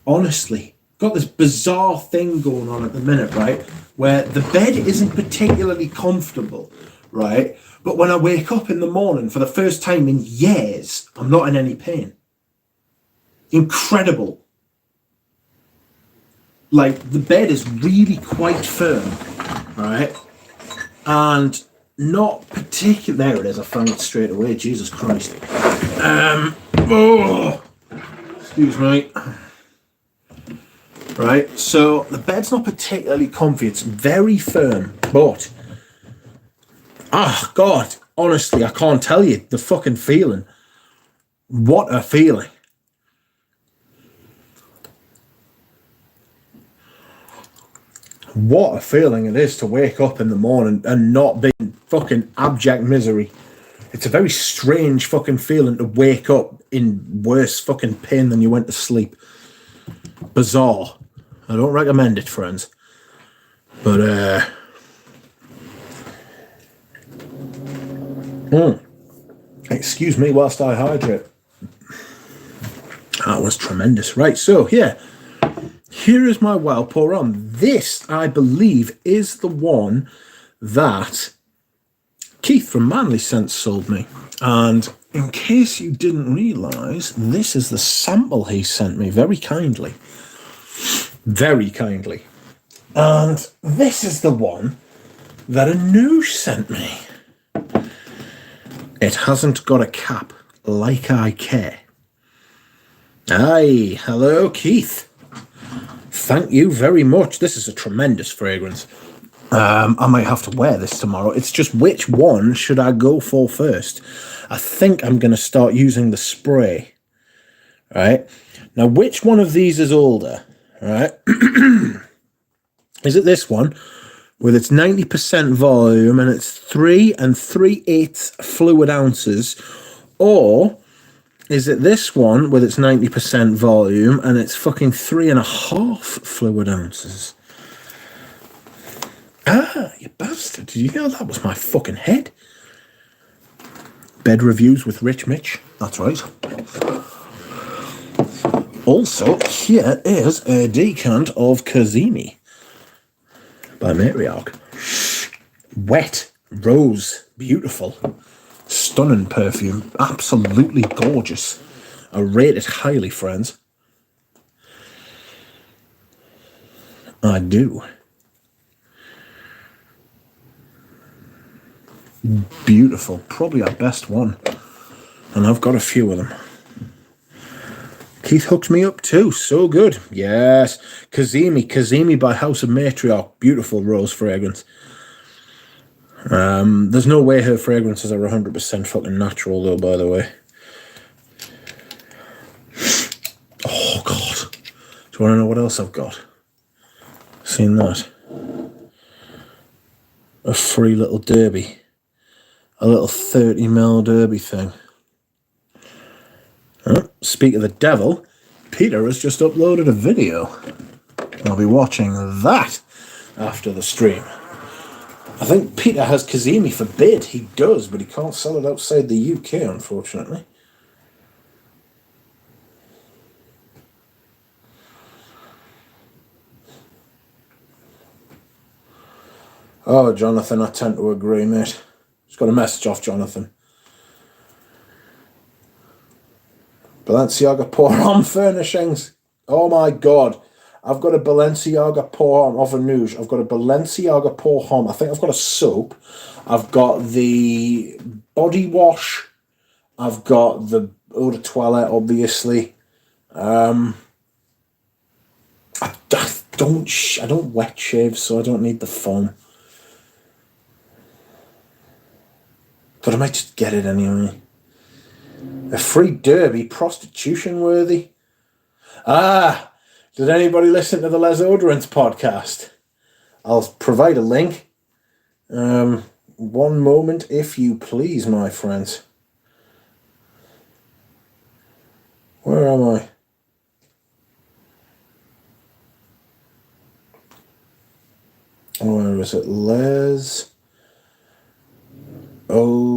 A: Honestly. Got this bizarre thing going on at the minute, right? Where the bed isn't particularly comfortable, right? But when I wake up in the morning for the first time in years, I'm not in any pain. Incredible. Like, the bed is really quite firm, right? And not particular. There it is. I found it straight away. Jesus Christ. Oh, excuse me. Right. So the bed's not particularly comfy. It's very firm, but God, honestly, I can't tell you the fucking feeling. What a feeling. What a feeling it is to wake up in the morning and not be in fucking abject misery. It's a very strange fucking feeling to wake up in worse fucking pain than you went to sleep. Bizarre. I don't recommend it, friends. But, excuse me whilst I hydrate. That was tremendous. Right, so, yeah. Here is my Wild Pour On. This, I believe, is the one that Keith from Manly Scents sold me. And in case you didn't realise, this is the sample he sent me very kindly. Very kindly. And this is the one that Anoush sent me. It hasn't got a cap, like I care. Aye, hello, Keith. Thank you very much. This is a tremendous fragrance. I might have to wear this tomorrow. It's just which one should I go for first? I think I'm going to start using the spray. Right? Now, which one of these is older? Right? Is it this one with its 90% volume and its 3 3/8 fluid ounces? Or is it this one with its 90% volume and it's fucking 3.5 fluid ounces? Ah, you bastard. Did you know that was my fucking head? Bed reviews with Rich Mitch. That's right. Also, here is a decant of Kazimi by Matriarch. Wet Rose. Beautiful. Stunning perfume. Absolutely gorgeous. I rate it highly, friends. I do. Beautiful. Probably our best one. And I've got a few of them. Keith hooked me up too. So good. Yes. Kazemi by House of Matriarch. Beautiful rose fragrance. There's no way her fragrances are 100% fucking natural though, by the way. Oh, God. Do you want to know what else I've got? Seen that? A free little derby. A little 30ml derby thing. Speak of the devil, Peter has just uploaded a video. I'll be watching that after the stream. I think Peter has Kazemi for bid. He does, but he can't sell it outside the UK, unfortunately. Oh, Jonathan, I tend to agree, mate. Just got a message off Jonathan. Balenciaga Pour Homme furnishings. Oh my God. I've got a Balenciaga Pour Homme of a Nouge. I've got a Balenciaga Pour Homme. I think I've got a soap. I've got the body wash. I've got the eau de toilette, obviously. I don't wet shave, so I don't need the foam. But I might just get it anyway. A free derby, prostitution worthy. Ah, did anybody listen to the Les Odorants podcast? I'll provide a link. One moment, if you please, my friends. Where am I? Where is it? Les Odorants.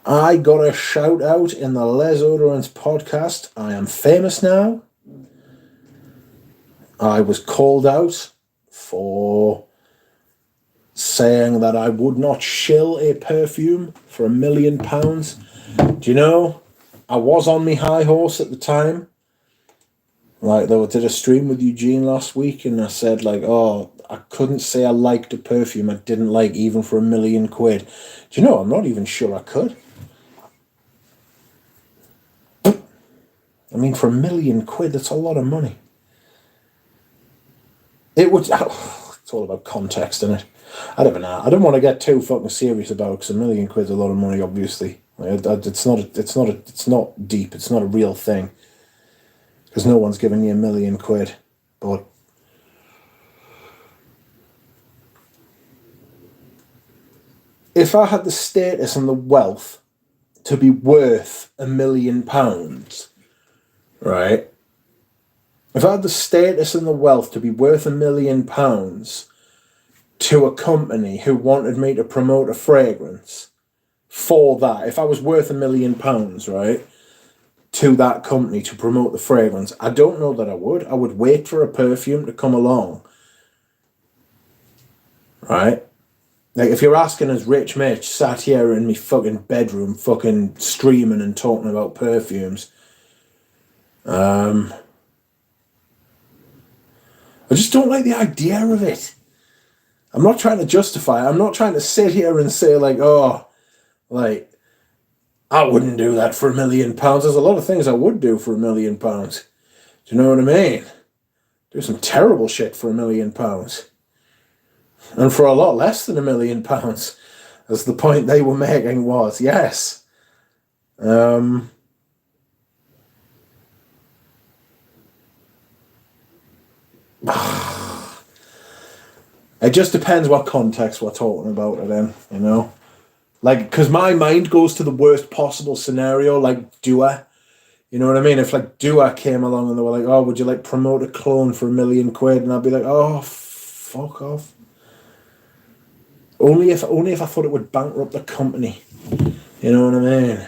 A: I got a shout out in the Les Odorants podcast. I am famous now. I was called out for saying that I would not shill a perfume for £1 million. Do you know, I was on my high horse at the time. Like, I did a stream with Eugene last week, and I said, like, oh, I couldn't say I liked a perfume I didn't like even for £1 million. Do you know, I'm not even sure I could. I mean, for £1 million, that's a lot of money. It would. It's all about context, isn't it? I don't know. I don't want to get too fucking serious about it, because £1 million is a lot of money. Obviously, it's not deep. It's not a real thing, because no one's giving you £1 million. But if I had the status and the wealth to be worth £1 million, right? If I had the status and the wealth to be worth £1 million to a company who wanted me to promote a fragrance for that, if I was worth £1 million, right, to that company to promote the fragrance, I don't know that I would. I would wait for a perfume to come along, right? Like, if you're asking us Rich Mitch sat here in my fucking bedroom fucking streaming and talking about perfumes, I just don't like the idea of it. I'm not trying to justify it. I'm not trying to sit here and say, like, oh, like, I wouldn't do that for £1 million. There's a lot of things I would do for £1 million. Do you know what I mean? Do some terrible shit for £1 million. And for a lot less than £1 million, as the point they were making was, yes. It just depends what context we're talking about it in, you know? Like, because my mind goes to the worst possible scenario, like Dua. You know what I mean? If, like, Dua came along and they were like, oh, would you, like, promote a clone for £1 million? And I'd be like, oh, fuck off. Only if I thought it would bankrupt the company. You know what I mean?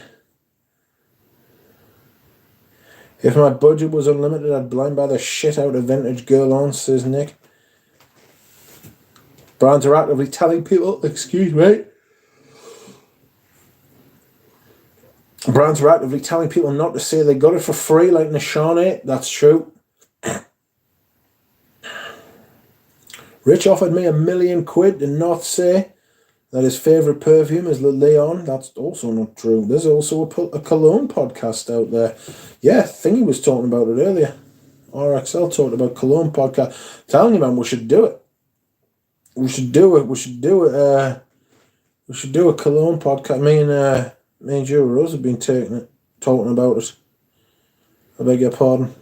A: If my budget was unlimited, I'd blind buy the shit out of vintage girl on, says Nick. Brands are actively telling people, excuse me, brands are actively telling people not to say they got it for free, like Nishane. That's true. Rich offered me £1 million to not say that his favourite perfume is Le Leon. That's also not true. There's also a cologne podcast out there. Yeah, Thingy was talking about it earlier. RXL talked about cologne podcast. I'm telling you, man, we should do it. We should do it. We should do it. We should do a cologne podcast. Me and Joe Rose have been talking about it. I beg your pardon.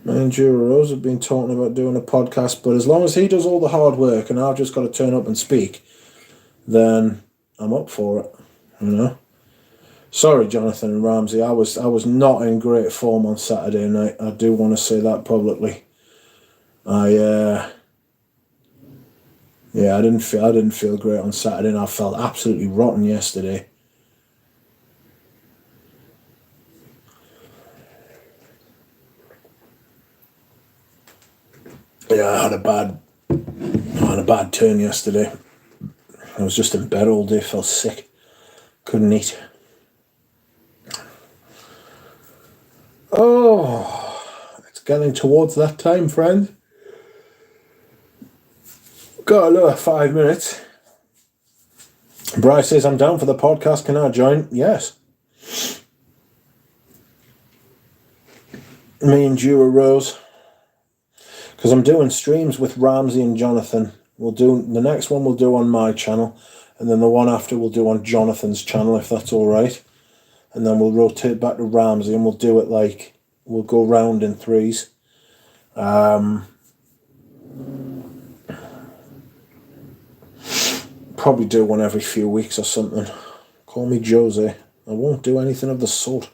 A: Me and Joe Rose have been talking about doing a podcast, but as long as he does all the hard work and I've just got to turn up and speak, then I'm up for it. You know. Sorry, Jonathan and Ramsey. I was not in great form on Saturday night. I do want to say that publicly. I didn't feel great on Saturday, and I felt absolutely rotten yesterday. Yeah, I had a bad turn yesterday. I was just in bed all day, felt sick, couldn't eat. Oh, it's getting towards that time, friend. Got another 5 minutes. Bryce says, I'm down for the podcast. Can I join? Yes. Me and Jura Rose. Because I'm doing streams with Ramsey and Jonathan. We'll do the next one we'll do on my channel. And then the one after we'll do on Jonathan's channel, if that's all right. And then we'll rotate back to Ramsey and we'll do it like, we'll go round in threes. Probably do one every few weeks or something. Call me Jose. I won't do anything of the sort.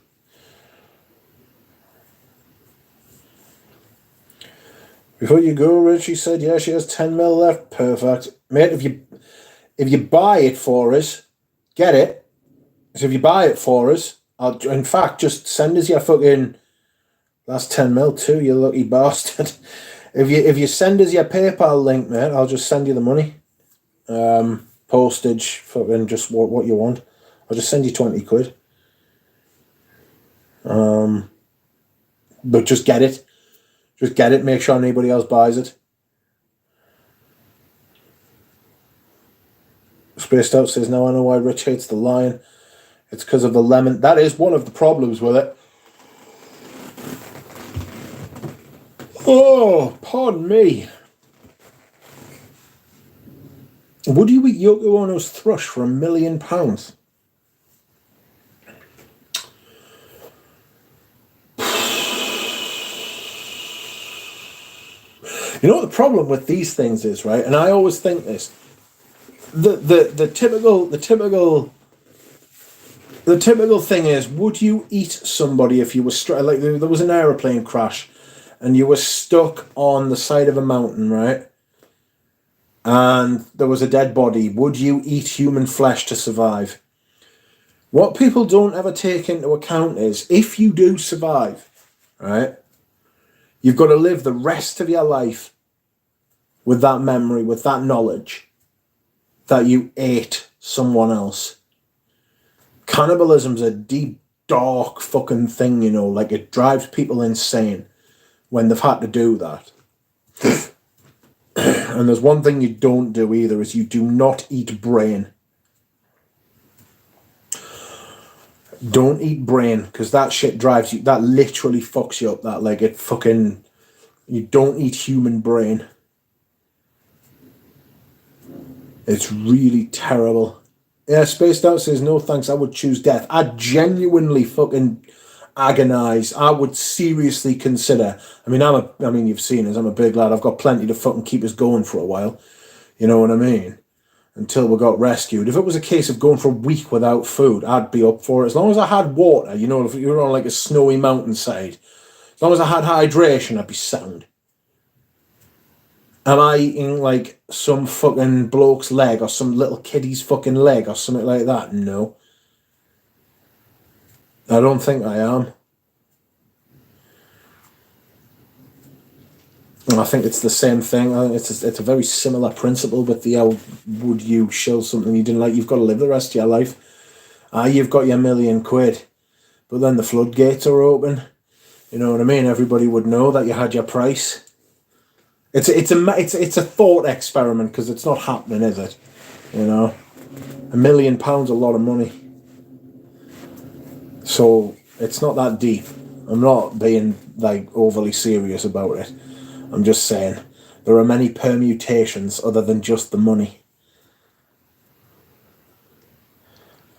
A: Before you go, Richie said, yeah, she has 10 mil left. Perfect. Mate, if you buy it for us, get it. So if you buy it for us, I'll, in fact, just send us your fucking last 10 mil too, you lucky bastard. If you send us your PayPal link, mate, I'll just send you the money. Postage, fucking just what you want. I'll just send you 20 quid. But just get it. Just get it, make sure nobody else buys it. Spaced Out says, now I know why Rich hates the Lion. It's because of the lemon. That is one of the problems with it. Oh, pardon me. Would you eat Yoko Ono's thrush for £1 million? You know what the problem with these things is, right? And I always think this. The typical thing is, would you eat somebody if you were like there was an aeroplane crash and you were stuck on the side of a mountain, right? And there was a dead body. Would you eat human flesh to survive? What people don't ever take into account is, if you do survive, right, you've got to live the rest of your life with that memory, with that knowledge that you ate someone else. Cannibalism's a deep, dark fucking thing, you know, like it drives people insane when they've had to do that. And there's one thing you don't do either, is you do not eat brain. Don't eat brain, because that shit drives you, that literally fucks you up, that, like, it fucking, you don't eat human brain. It's really terrible. Yeah, Spaced Out says, no thanks, I would choose death. I genuinely fucking agonize. I would seriously consider. I mean, you've seen us, I'm a big lad. I've got plenty to fucking keep us going for a while. You know what I mean? Until we got rescued. If it was a case of going for a week without food, I'd be up for it. As long as I had water, you know, if you were on like a snowy mountainside, as long as I had hydration, I'd be sound. Am I eating like some fucking bloke's leg or some little kiddie's fucking leg or something like that? No. I don't think I am. And I think it's the same thing. I think it's a very similar principle with the how would you show something you didn't like. You've got to live the rest of your life. You've got your £1,000,000, but then the floodgates are open. You know what I mean? Everybody would know that you had your price. It's a thought experiment because it's not happening, is it? You know, £1,000,000 a lot of money. So it's not that deep. I'm not being like overly serious about it. I'm just saying there are many permutations other than just the money.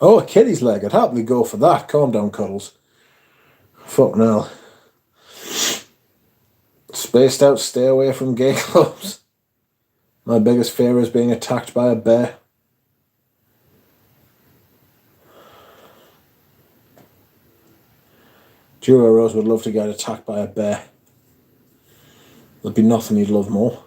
A: Oh, a kitty's leg. I'd happily go for that. Calm down, Cuddles. Fucking hell. Spaced out, stay away from gay clubs. My biggest fear is being attacked by a bear. Jura Rose would love to get attacked by a bear. There'd be nothing you'd love more.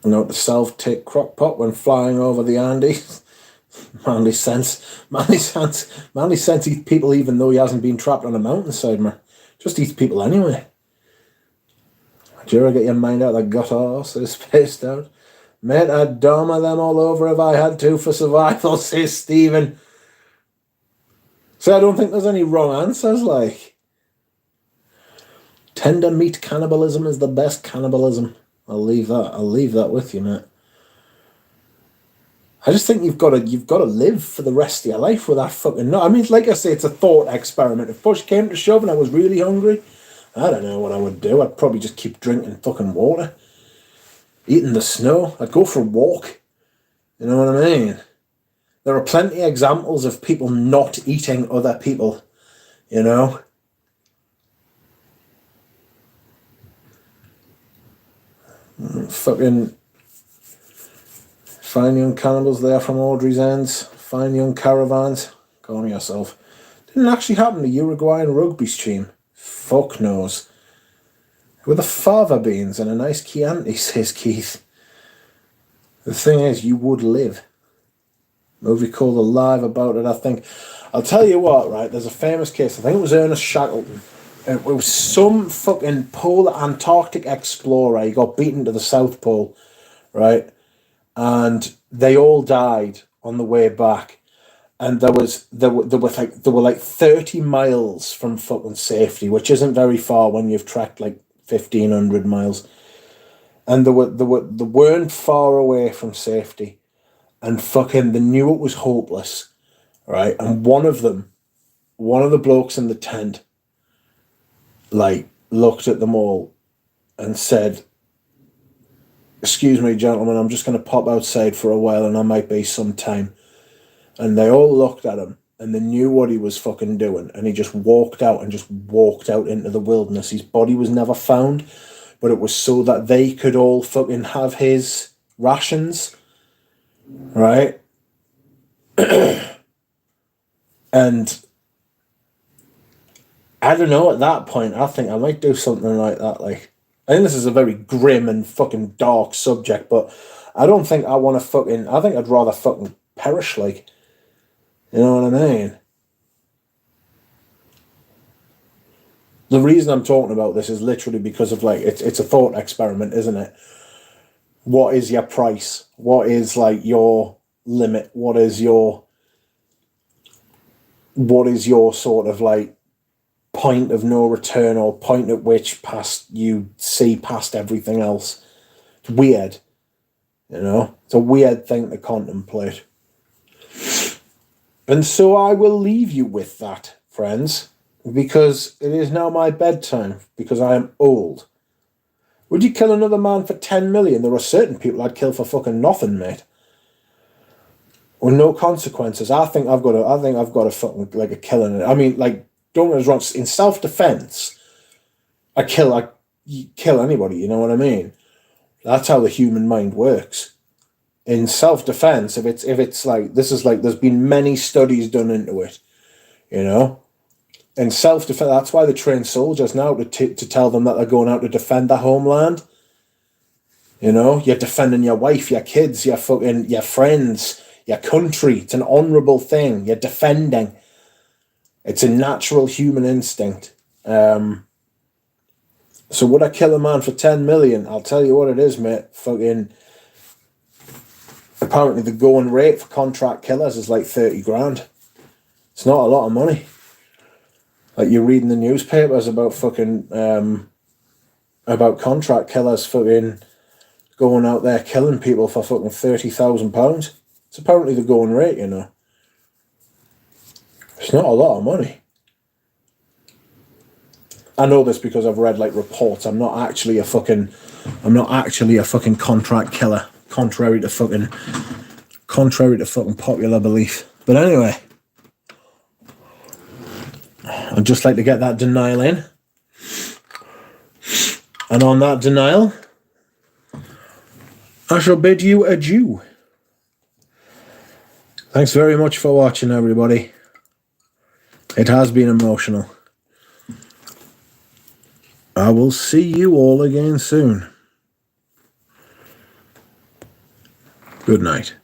A: Note the self-take crock pot when flying over the Andes. Manly sense eats people even though he hasn't been trapped on a mountainside, man. Just eats people anyway. Jura, get your mind out of the gut horse, it's spaced out. Mate, I'd doma them all over if I had to for survival, says Stephen. So I don't think there's any wrong answers, like. Tender meat cannibalism is the best cannibalism. I'll leave that with you, mate. I just think you've got to live for the rest of your life with that fucking nut. I mean, like I say, it's a thought experiment. If push came to shove and I was really hungry, I don't know what I would do. I'd probably just keep drinking fucking water. Eating the snow. I'd go for a walk. You know what I mean? There are plenty of examples of people not eating other people. You know? Fucking fine young cannibals there from Audrey's Ends. Fine young caravans. Calm yourself. Didn't actually happen to Uruguayan rugby team. Fuck knows. With a fava beans and a nice Chianti, says Keith. The thing is, you would live. Movie called Alive about it, I think. I'll tell you what, right? There's a famous case. I think it was Ernest Shackleton. It was some fucking polar Antarctic explorer. He got beaten to the South Pole, right? And they all died on the way back. And there were like 30 miles from fucking safety, which isn't very far when you've tracked like 1,500 miles. And they weren't far away from safety. And fucking they knew it was hopeless, right? And one of the blokes in the tent, like, looked at them all and said, "Excuse me, gentlemen, I'm just going to pop outside for a while and I might be some time." And they all looked at him and they knew what he was fucking doing. And he just walked out into the wilderness. His body was never found, but it was so that they could all fucking have his rations, right? And I don't know, at that point, I think I might do something like that. Like, I think this is a very grim and fucking dark subject, but I don't think I want to I think I'd rather fucking perish, like, you know what I mean? The reason I'm talking about this is literally because of, like, it's a thought experiment, isn't it? What is your price? What is, like, your limit? What is your sort of, like, point of no return, or point at which you see past everything else? It's weird, you know? It's a weird thing to contemplate. And so I will leave you with that, friends, because it is now my bedtime, because I am old. Would you kill another man for 10 million? There are certain people I'd kill for fucking nothing, mate. With no consequences. I think I've got a fucking, like, a killing. I mean, like, don't get us wrong, in self-defense, I kill anybody, you know what I mean? That's how the human mind works. In self-defense, if it's like, this is like, there's been many studies done into it, you know? In self-defense, that's why they train soldiers now to tell them that they're going out to defend their homeland. You know, you're defending your wife, your kids, your friends, your country. It's an honourable thing. You're defending. It's a natural human instinct. So would I kill a man for 10 million? I'll tell you what it is, mate. Fucking, apparently the going rate for contract killers is like 30 grand. It's not a lot of money. Like, you're reading the newspapers about fucking, about contract killers fucking going out there killing people for fucking £30,000. It's apparently the going rate, you know. It's not a lot of money. I know this because I've read like reports. I'm not actually a fucking contract killer, contrary to fucking popular belief. But anyway, I'd just like to get that denial in. And on that denial, I shall bid you adieu. Thanks very much for watching, everybody. It has been emotional. I will see you all again soon. Good night.